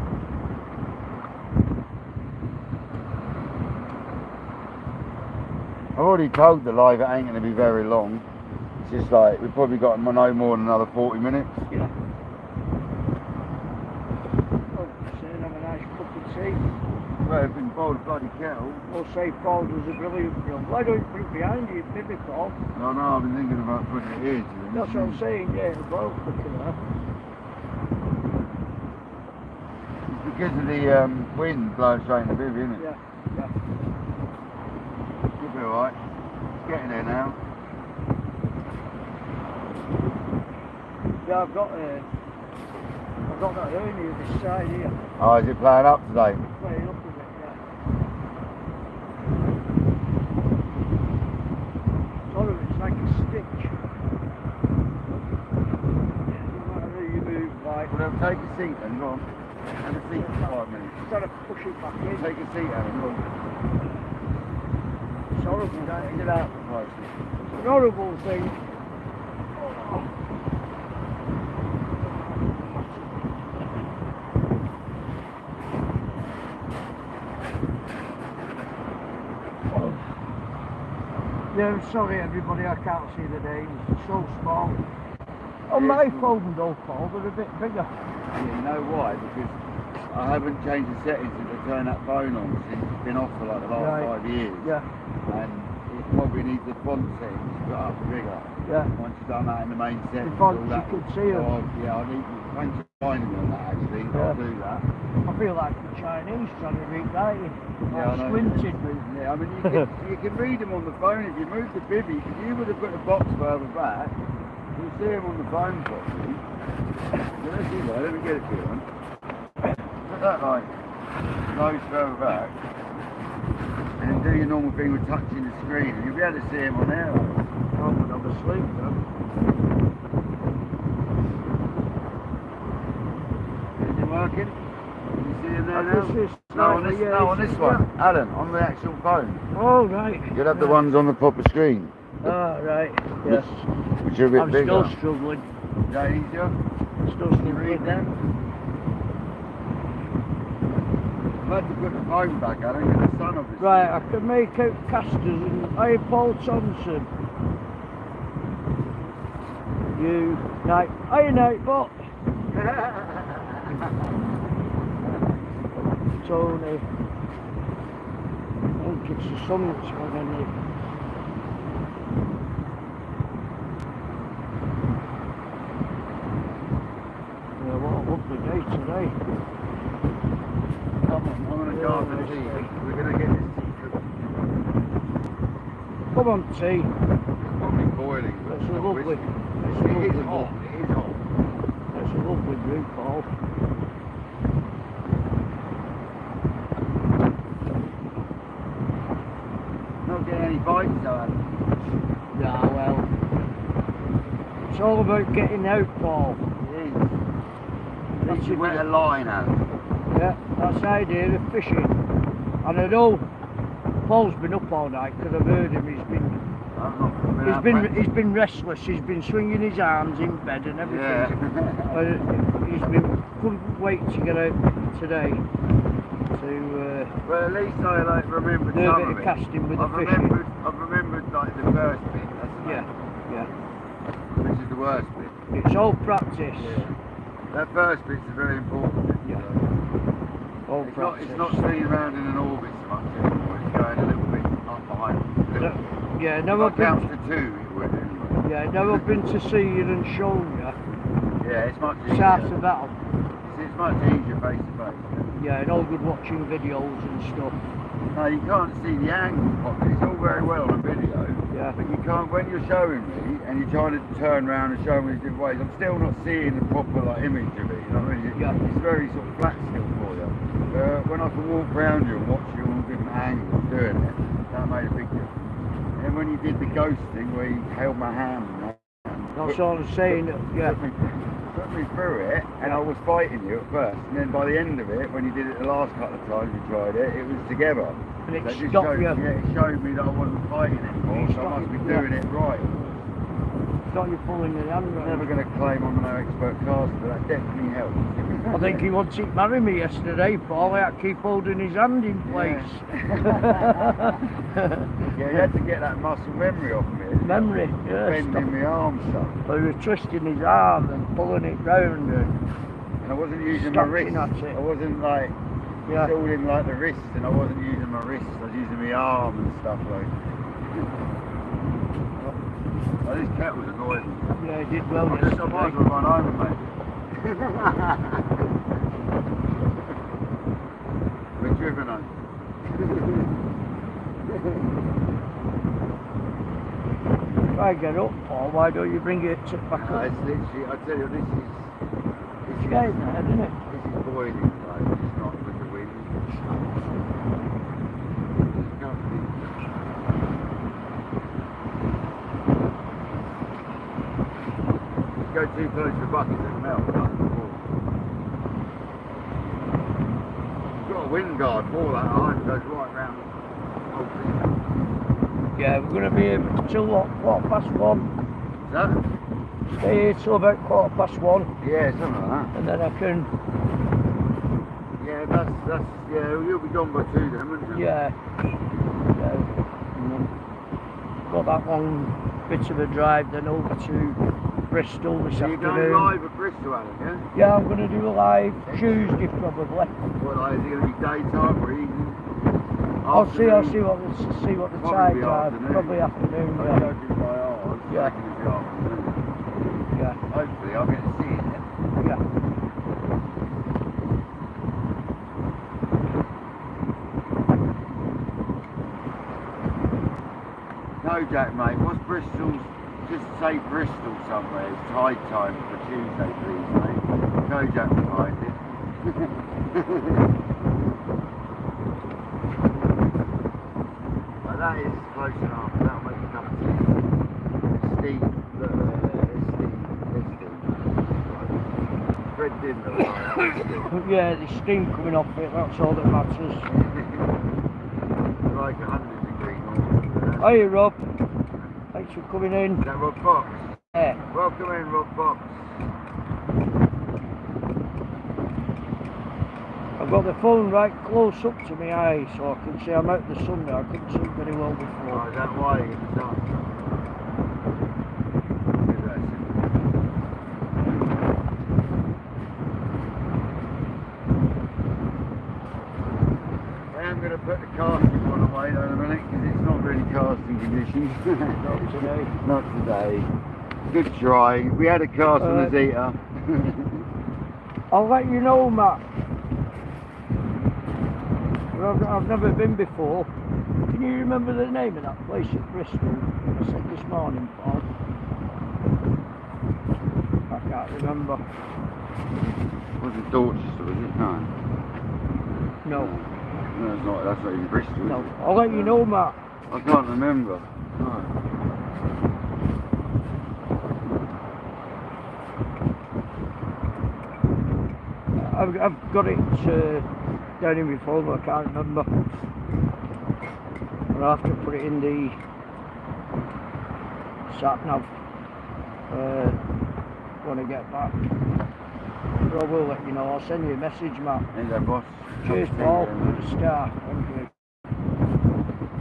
I've already told the live it ain't going to be very long. It's just like, we've probably got no more than another 40 minutes. Yeah. Oh, saying have a nice cup of tea. Well, if we can boil the bloody kettle. Or say Paul was a brilliant film. Why don't you put it behind you, maybe Paul? No, I've been thinking about putting it here. That's what I'm saying, yeah, well, look at that. It's because of the wind blowing straight in the bivvy, isn't it? Yeah, yeah. You'll be alright. It's getting there now. Yeah, I've got that hernia this side here. Oh, is it playing up today? Playing up a bit, yeah. Sort of, it's like a stitch. No matter how you move, like. Well, take a seat then, go on. Have a seat for 5 minutes. Sort of push it back in. Take a seat, Alan, go on. It's horrible. Get out for Christ's sake. It's an horrible thing. Yeah, I'm sorry everybody, I can't see the names. They're so small. On my phone though, Paul, they're a bit bigger. Yeah, you know why? Because I haven't changed the settings since I turned that phone on. Since it's been off for like the last 5 years. Yeah. And it probably needs the font settings put up bigger. Yeah. Once you've done that in the main settings. The fonts, all that, you can see them. So yeah, I need to thanks for finding me on that actually. Yeah. I'll do that. I feel like the Chinese trying to read writing. Yeah, I know. Squinted. Yeah, I mean you can read them on the phone if you move the bivvy. If you would have put the box further back, you'll see them on the phone properly. So let's see that. Let me get it to you. Put that like nose further back, and then do your normal thing with touching the screen, and you'll be able to see them on there. Oh, but I'm asleep though. Is it working? Can you see them there now? No, on this one. Alan, on the actual phone. Oh, right. You'll have the ones on the proper screen. Oh, right. Yes. Which are a bit I'm bigger. still struggling. Is that easier? Still Can you read them? I've had to put the phone back, Alan, because the sun obviously. Right, I can make out casters and I Paul Thompson. You night bot. Tony. I think it's the sun that's gone in it. Yeah, what a lovely day today. Come on, I'm going to go on the tea. We're going to get this tea cooked. Come on, tea. It's probably boiling, but That's it's a not lovely. whiskey. That's a It lovely is hot, brew. it is hot. That's a lovely brew, Paul. Not getting any bites though, Alan. Yeah, well, it's all about getting out, Paul. It is. That's Need to it. wet a line, Alan. Yeah, that's the idea of fishing. And I know Paul's been up all night because I've heard him. He's been restless. He's been swinging his arms in bed and everything. Yeah. Couldn't wait to get out today to Well, at least I remembered do a some bit of of it. casting with the fishing. I've remembered like the first bit. That's the Yeah, yeah. Which is the worst bit. It's all practice. That first bit's very important. Bit, Yeah. so. All It's practice. not spinning around in an orbit so much anymore. It's going a little bit up behind. Yeah, If never I count been. to 2, it would anyway. Yeah, never been to see you and shown you. Yeah, it's much easier. South of that. It's much easier face to face. Yeah, and all good watching videos and stuff. No, you can't see the angle properly. It's all very well on a video. Yeah. But you can't, when you're showing me and you're trying to turn around and show me different ways, I'm still not seeing the proper image of it. You know what I mean? Yeah. It's very sort of flat still for you. When I can walk around you and watch you on different angles doing it, that made a big difference. And when you did the ghost thing where you held my hand and That's all I'm saying. Yeah. put me through it, and I was fighting you at first, and then by the end of it, when you did it the last couple of times you tried it, it was together. And it That just stopped showed, you. yeah, it showed me that I wasn't fighting anymore, so I must be doing it right. Stop you pulling the hand I'm right. never going to claim I'm no expert caster, but that definitely helps. I think he wanted to marry me yesterday, Paul. I had to keep holding his hand in place. Yeah, you had to get that muscle memory off me. Memory, yeah. Bending my arm stuff. So he was twisting his arm and pulling it round. And I wasn't using my wrist. Scratching at it. I wasn't like, Yeah. it's all in like the wrist, and I wasn't using my wrist. I was using my arm and stuff like. Oh, this cat was annoying me. Yeah, he did well I might yesterday. as well run home, mate. We're driven home. If I get up, Paul, why don't you bring it back up? It's literally, I tell you, this is Getting there, isn't it? this is boiling, like, it's not with the wind. Go too close to the bucket, it'll melt. You've got a wind guard for that, it goes right round the whole thing. Yeah, we're going to be here till what, 1:15. Is that? Stay here till about 1:15, Yeah, something like that. and then I can, Yeah, that's, yeah, you'll be gone by 2 then, won't you? yeah. got that long bit of a drive then over to Bristol this So you're afternoon. going live at Bristol, Alan, yeah? Yeah, I'm going to do a live Tuesday probably. What, like, is it going to be daytime or evening? I'll see Afternoon? what the Probably tides be are. afternoon. Probably afternoon, I'm yeah. judging by ours. Yeah. I reckon it'll be afternoon. Yeah, Hopefully I'll get to see it then. yeah. Kojak, mate, what's Bristol's? Just say Bristol somewhere. It's tide time for Tuesday, please, mate. Kojak will find it. But that is close enough. That'll make a cup of tea. Steam. Look, it's steam. It's steam. Fred didn't know that was steam. Yeah, the steam coming off it, that's all that matters. Like 100 degrees north. Hiya Rob, thanks for coming in. Is that Rob Fox? Yeah. Welcome in, Rob Fox. I've got the phone right close up to my eye so I can see I'm out in the sun now. I couldn't see very well Oh, before. is that why you get the sun? I am going to put the casting one away though in a minute because it's not really casting conditions. Not today. Not today. Good try. We had a cast on the Zeta. I'll let you know, Matt. I've never been before. Can you remember the name of that place at Bristol? I said this morning, Paul. I can't remember. Was it Dorchester, was it? No. No, No, it's not. That's not even Bristol. Is no. it? I'll let you know, Matt. I can't remember. No. I've got it down in my phone, but I can't remember. I'll have to put it in the sat nav when I get back. But I will let you know. I'll send you a message, Matt. Ain't that, boss? Cheers, Paul. You're a star. Thank you.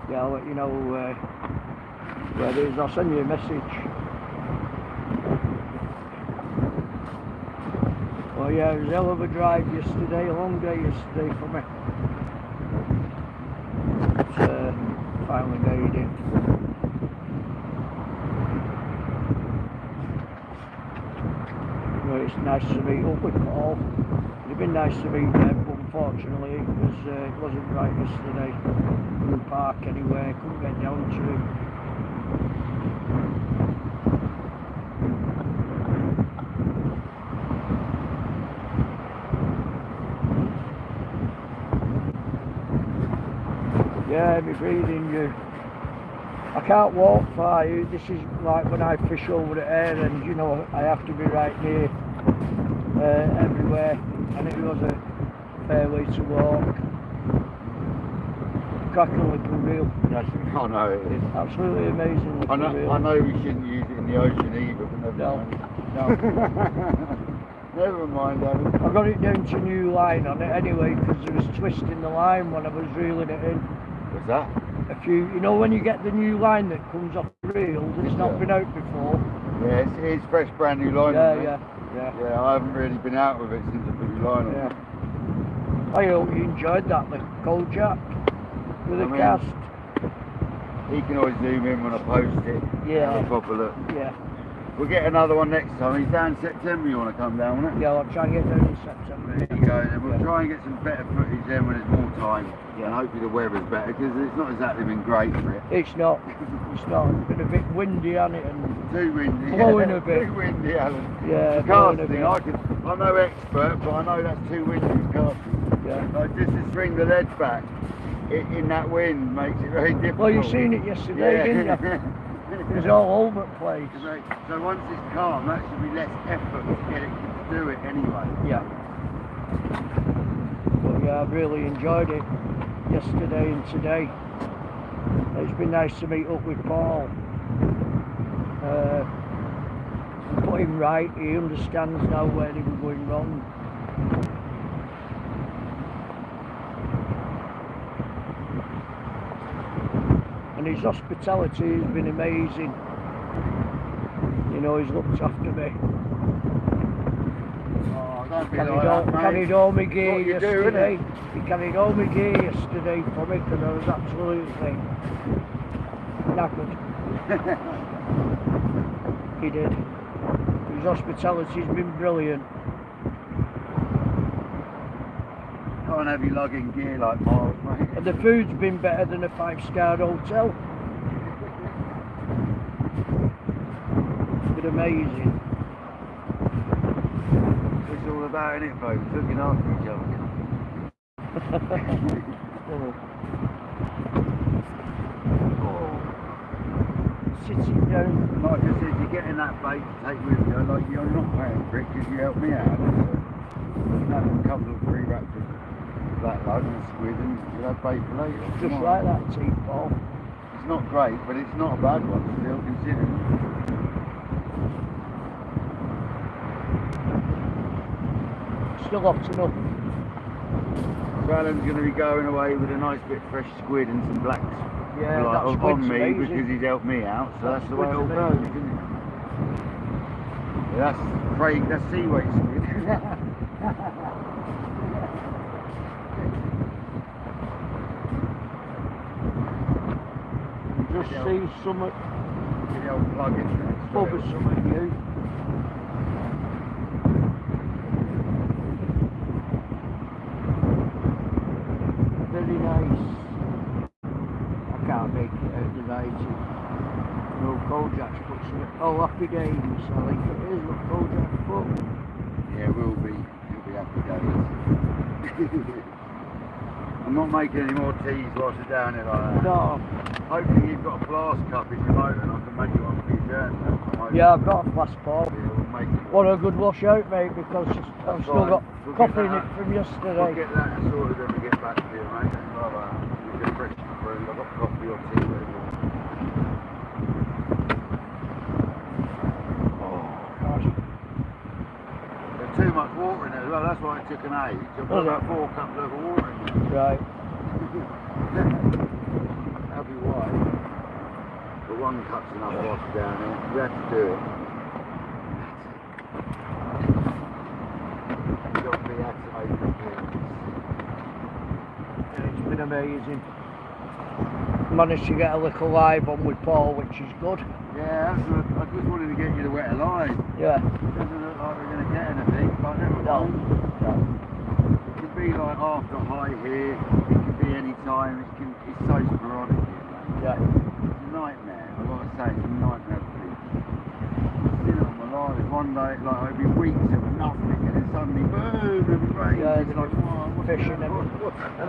Yeah, I'll let you know where it is. I'll send you a message. Oh yeah, it was a hell of a drive yesterday, a long day yesterday for me. But finally made it. Well, it's nice to meet up with Paul. It'd been nice to meet them, but unfortunately it wasn't right yesterday. Couldn't park anywhere, couldn't get down to him. Yeah, my breathing, I can't walk far. This is like when I fish over at air and you know I have to be right near everywhere, and it was a fair way to walk. Cracking looking reel. Yes, I know it is. Absolutely amazing looking reel. I know we shouldn't use it in the ocean either, but never mind. Never mind, Adam. I got it down to new line on it anyway because there was twist in the line when I was reeling it in. What's that? You know when you get the new line that comes off the reel that's not been out before? Yeah, it's fresh, brand new line. Yeah. Yeah, I haven't really been out with it since I put your line on. Yeah. I hope you enjoyed that, the cold jack with a cast. He can always zoom in when I post it. Yeah. Have a proper look. Yeah. We'll get another one next time. He's down in September. You want to come down, won't it? Yeah, I'll try and get down in September. There you go. Then we'll try and get some better footage then when there's more time. Yeah. And hopefully the weather's better because it's not exactly been great for it. It's not. It's not. It's been a bit windy on it and Too windy. blowing a bit. Too windy, Alan. Yeah, blowing a Casting, bit. I'm no expert, but I know that's too windy for casting. Yeah. Like just to swing the lead back in that wind makes it very difficult. Well, you seen it yesterday, didn't you? It was all over the place. So once it's calm, that should be less effort to get it to do it anyway. Yeah. But yeah, I've really enjoyed it yesterday and today. It's been nice to meet up with Paul. Put him right, he understands now where they were going wrong. And his hospitality has been amazing. You know, he's looked after me. Oh, don't be like that, mate. Carried all my gear What you do, yesterday. innit? He carried all my gear yesterday for me because I was absolutely knackered. He did. His hospitality's been brilliant. Can't have you lugging gear like Miles, mate. And the food's been better than a 5-star hotel. It's been amazing. It's all about, innit, folks? Looking after each other. Sitting down. Like I said, you're getting that bait to take with you. Like, you're not paying for it because you helped me out. Have a couple of 3 wraps of black lug and a squid and you'll have bait for later. Just like that, T-ball. It's not great, but it's not a bad one still, considering. Still hot enough. So Alan's going to be going away with a nice bit of fresh squid and some blacks. Yeah, like, that on squid's me amazing. because he's helped me out, so that's the way it all squid's goes, amazing. isn't it? Yeah, that's seaweed squid. Just see some Get the old plug in there. pub or something new. Very nice. I can't make it out tonight. No, Kojak's put some. Oh, happy days. I think it is what Kojak put. Yeah, we'll be. You'll be happy days. I'm not making any more teas whilst we're down here like that. No. Hopefully you've got a flask cup in your motor and I can make you one for your journey. Yeah, I've got a flask ball. Yeah, we'll make it. What a good wash out, mate, because I've still got We'll coffee in get it from We'll yesterday. get that sorted when we get back to you, mate. Bye bye. We'll get fresh food. I've got coffee or tea, whatever. Oh, God. There's too much water in there as well, that's why it took an age. I've got about 4 cups of water in there. Right. That'll be why. But 1 cup's enough wash down here. We have to do it. It's been amazing. Managed to get a little live on with Paul, which is good. Yeah, I just wanted to get you the wet alive. Yeah. It doesn't look like we're going to get anything, but never No. mind. It could be like after high here, it could be any time, it's so sporadic here, man. Yeah. It's a nightmare, I've got to say, it's a nightmare for me. I've seen it on my life, one day, like it'd be weeks of nothing, and then suddenly, boom, and rain. Yeah, It's like, wow, what's fishing going on? everything. What's And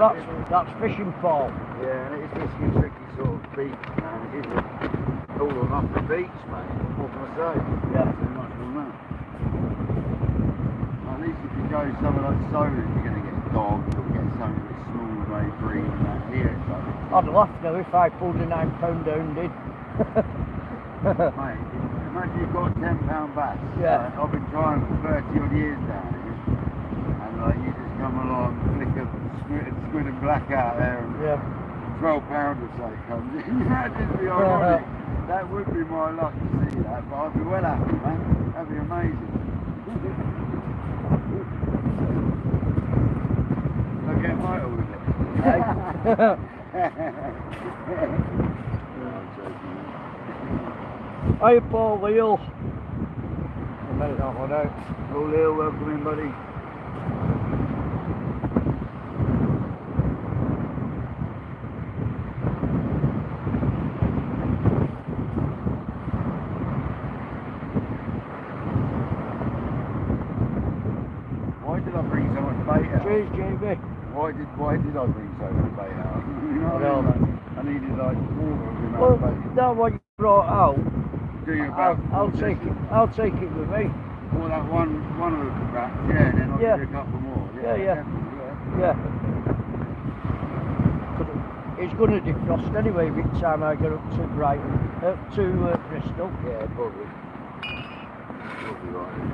that's fishing, Paul. Yeah, and it's fishing a tricky sort of beach, man. It is all or nothing beach, mate. What can I say? Yeah. Too much on that. At least if you go somewhere like Solent, you're going to get dogs or get something that's small, maybe green and that. Here it's like... I'd laugh now if I pulled a £9 down, did. Mate, imagine you've got £10 bass. Yeah. I've been trying for 30 odd years down here. And like, you just come along, flick a squid and black out there and... Yeah. £12 or so comes in. That'd just be ironic. That would be my luck to see that, but I'd be well happy, man. That'd be amazing. I'll get motor with it. Hi, Paul Leal. I made that one out. Paul Leal, welcome in, buddy. Why did I bring so much bait out? Cheers, JB. Why did I bring so much bait out? You know what I No. mean? I needed like 4 of them out Well, of bait. that what you brought out, Do you about I'll take it. I'll take it with me. Well, that one of the rats, yeah, and then I'll Yeah. give you a couple more. Yeah, yeah. definitely, Yeah. It's going to defrost anyway by the time I get up to Brighton, to Bristol. Yeah, probably. Probably right.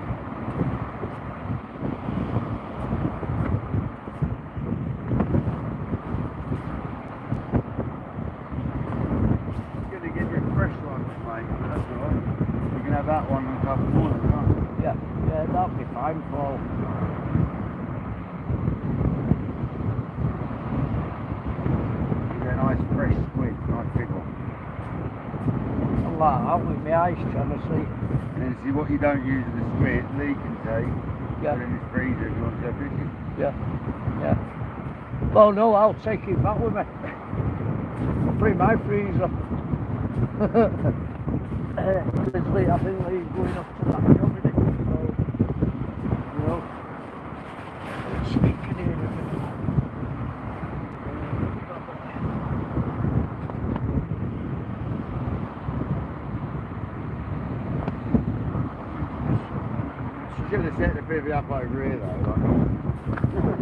You can have that one and a couple more, can't you? Yeah, that'll be fine, Paul. You get a nice fresh squid, nice big one. I like that with my eyes trying to see. And then see what you don't use with the squid, Lee can take. Yeah. Put it in his freezer if you want to go fishing. Yeah. Well, no, I'll take it back with me. Put it in my freezer. Lee, I think Lee's going up to that job, isn't it? So, you know, it's speaking here a bit. Should have set the bivvy up over here though. Like.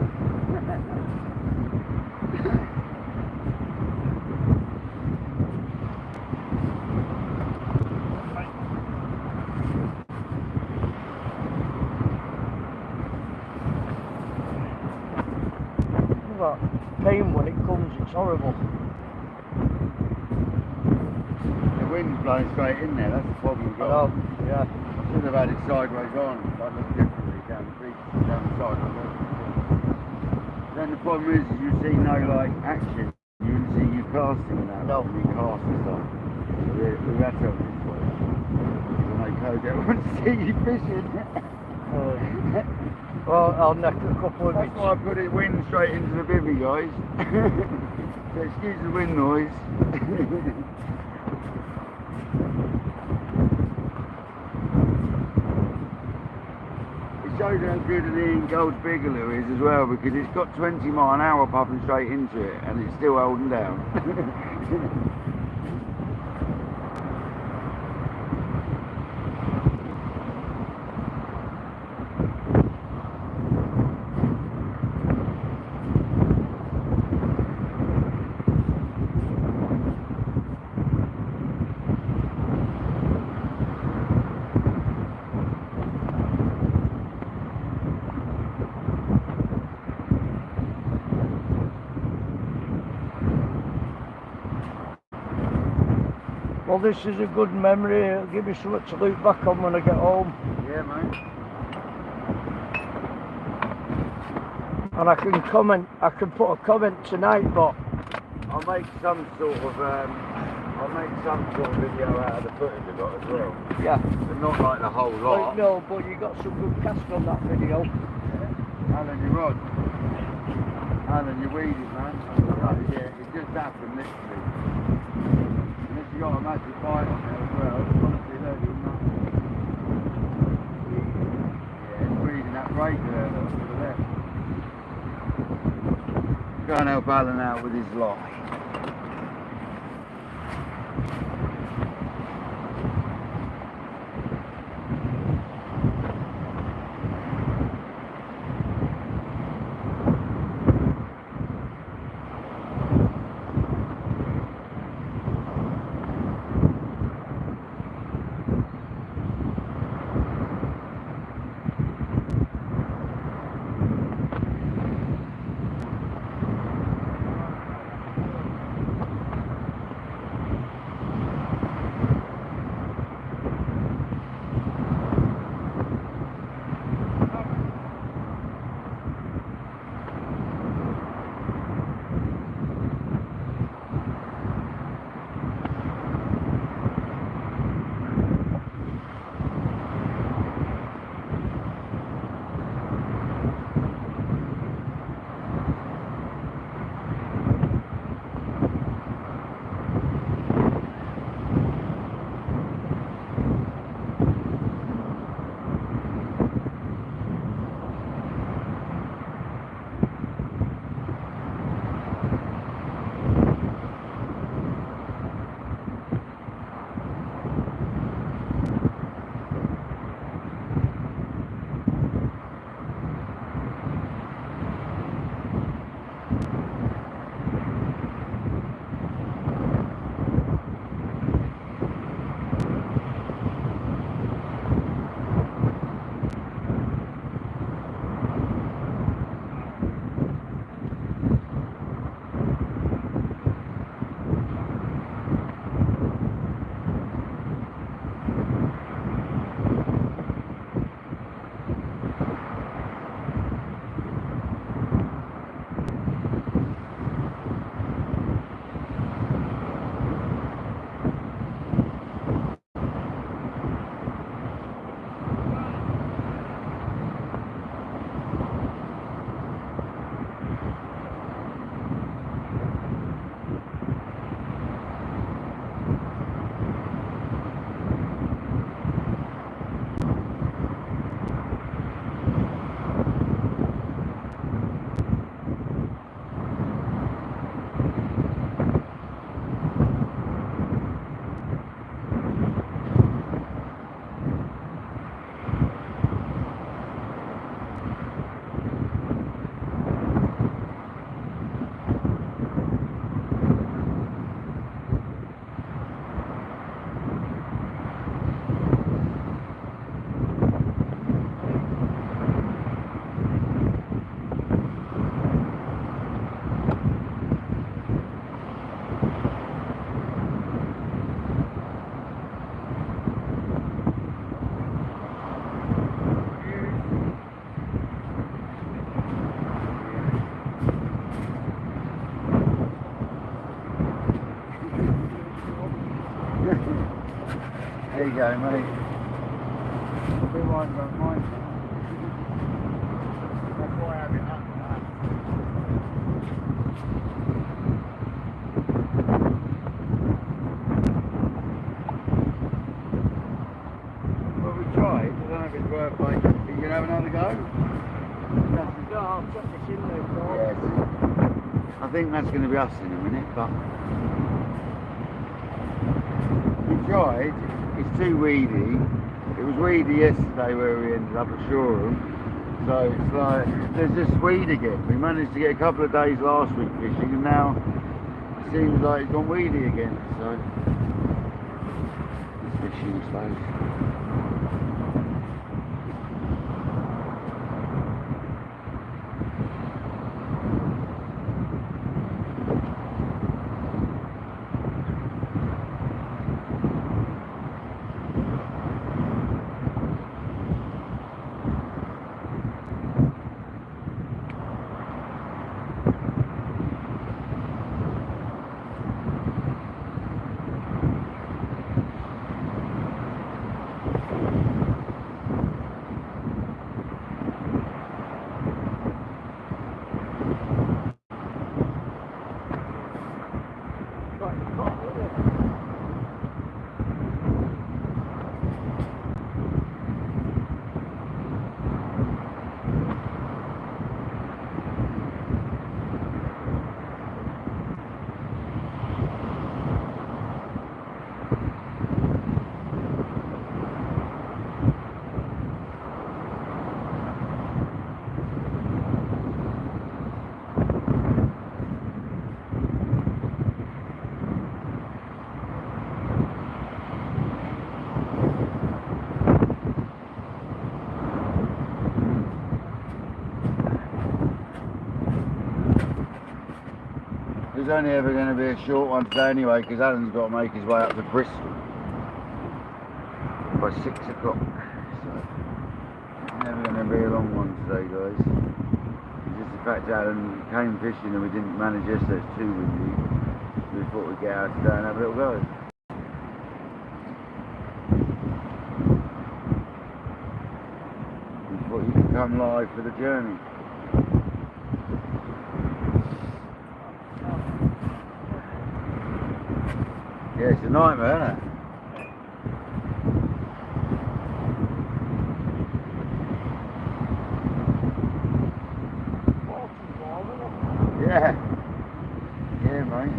That pain when it comes, it's horrible. The wind's blowing straight in there, that's the problem we've I got. know, yeah. Should have had it sideways on, that looks differently down the beach, down the side of the road. Then the problem is you see no like action, you wouldn't see you casting and that, No. when you cast and stuff. So we've had to have this way. Because I know Cody wants to see you fishing. Well, I'll neck a couple of That's bits. why I put it wind straight into the bivvy, guys. So excuse the wind noise. It shows how good an Ian Gold's Bigaloo is as well, because it's got 20 mile an hour puffing straight into it and it's still holding down. Well, this is a good memory. It'll give me something to look back on when I get home. Yeah, mate. And I can comment, I can put a comment tonight, but I'll make some sort of video out of the footage I got as well. yeah. But not like the whole lot. No, but you got some good cast on that video. Alan, your rod. Alan, you're weeded, man. Yeah, it just happened literally. Unless you got a massive bite on there as well. Honestly, look, you're not. Yeah, it's weeding that break there, look, to the left. Go and help Alan out with his line. There you go, mate. I'll be right about mine. That's why I have it up like that. Well, we tried. I don't know if it's worth like. Are you gonna have another go? No, I'll check this in there, Paul. Yes. I think that's going to be us in a minute, but we tried. It's too weedy. It was weedy yesterday where we ended up at Shoreham, so it's like there's just weed again. We managed to get a couple of days last week fishing, and now it seems like it's gone weedy again. So it's fishing, I suppose. It's only ever going to be a short one today anyway, because Alan's got to make his way up to Bristol by 6 o'clock. So it's never going to be a long one today, guys. It's just the fact that Alan came fishing and we didn't manage yesterday, it's too windy. So we thought we'd get out today and have a little go. We thought you could come live for the journey. Yeah, it's a nightmare, isn't it? Yeah. Yeah, mate.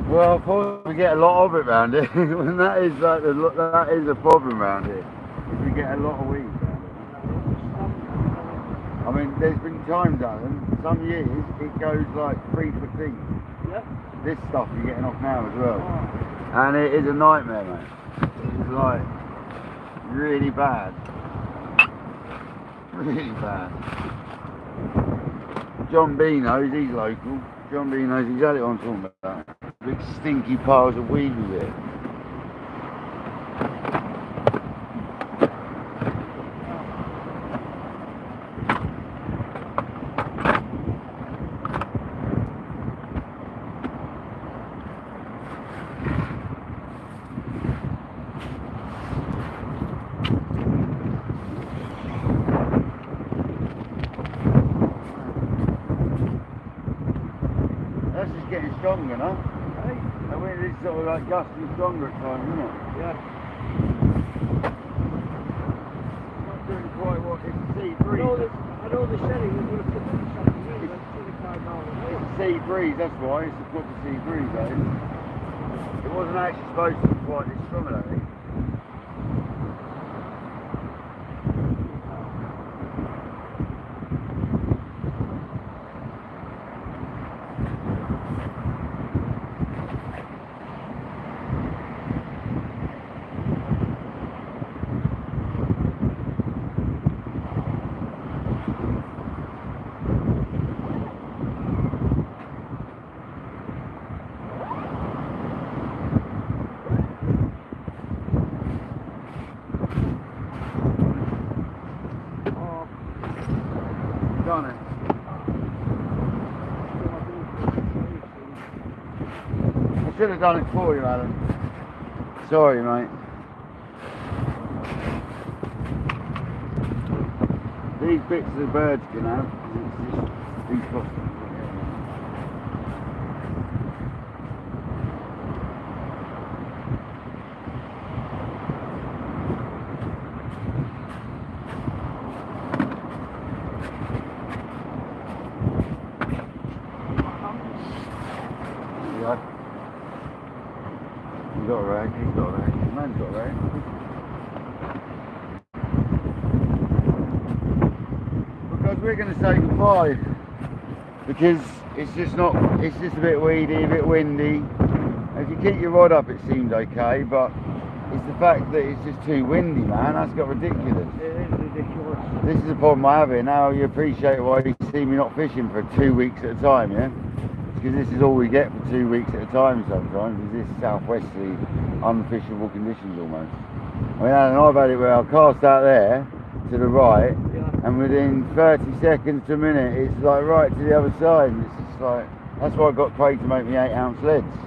Well, I thought we get a lot of it round here, and that is like that is a problem round here. If we get a lot of weed round here. I mean, there's been times, Alan, some years it goes like 3 foot deep. Yeah. This stuff you're getting off now as well, and it is a nightmare, mate. It's like really bad, really bad. John B knows, he's local. John B knows exactly what I'm talking about. Big stinky piles of weed with it. That's just getting stronger, no? I mean, it's sort of like gusting stronger at times, isn't it? Yeah. Not doing quite what it's C3. I know they said he was going to put this on the wheel and 25 miles an hour. sea breeze, that's why. It's a proper sea breeze, that is. It wasn't actually supposed to be quite this strong, I don't think. Done it. I should have done it for you, Alan. Sorry, mate. These bits the birds can have, it's just defrosting. He's got a rag, he's got a rag, the man's got a rag. Because we're going to say goodbye. Because it's just a bit weedy, a bit windy. If you keep your rod up it seems okay, but it's the fact that it's just too windy, man. That's got ridiculous. It is ridiculous. This is the problem I have here. Now you appreciate why you see me not fishing for 2 weeks at a time, yeah? Because this is all we get for 2 weeks at a time sometimes, is this southwesterly, unfishable conditions almost. I mean, Alan and I've had it where I'll cast out there to the right, and within 30 seconds to a minute, it's like right to the other side, and it's just like, that's why I got Craig to make me 8-ounce leads.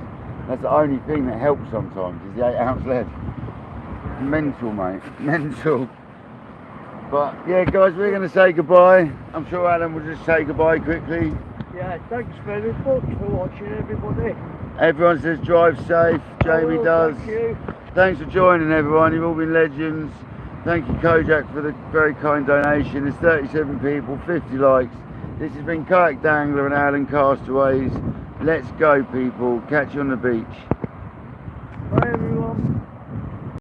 That's the only thing that helps sometimes, is the 8-ounce lead. Mental, mate, mental. But yeah, guys, we're going to say goodbye. I'm sure Alan will just say goodbye quickly. Yeah, thanks very much for watching, everybody. Everyone says drive safe, Jamie does. Thank you. Thanks for joining, everyone. You've all been legends. Thank you, Kojak, for the very kind donation. There's 37 people, 50 likes. This has been Kayak Dangler and Alan Castaways. Let's go, people. Catch you on the beach.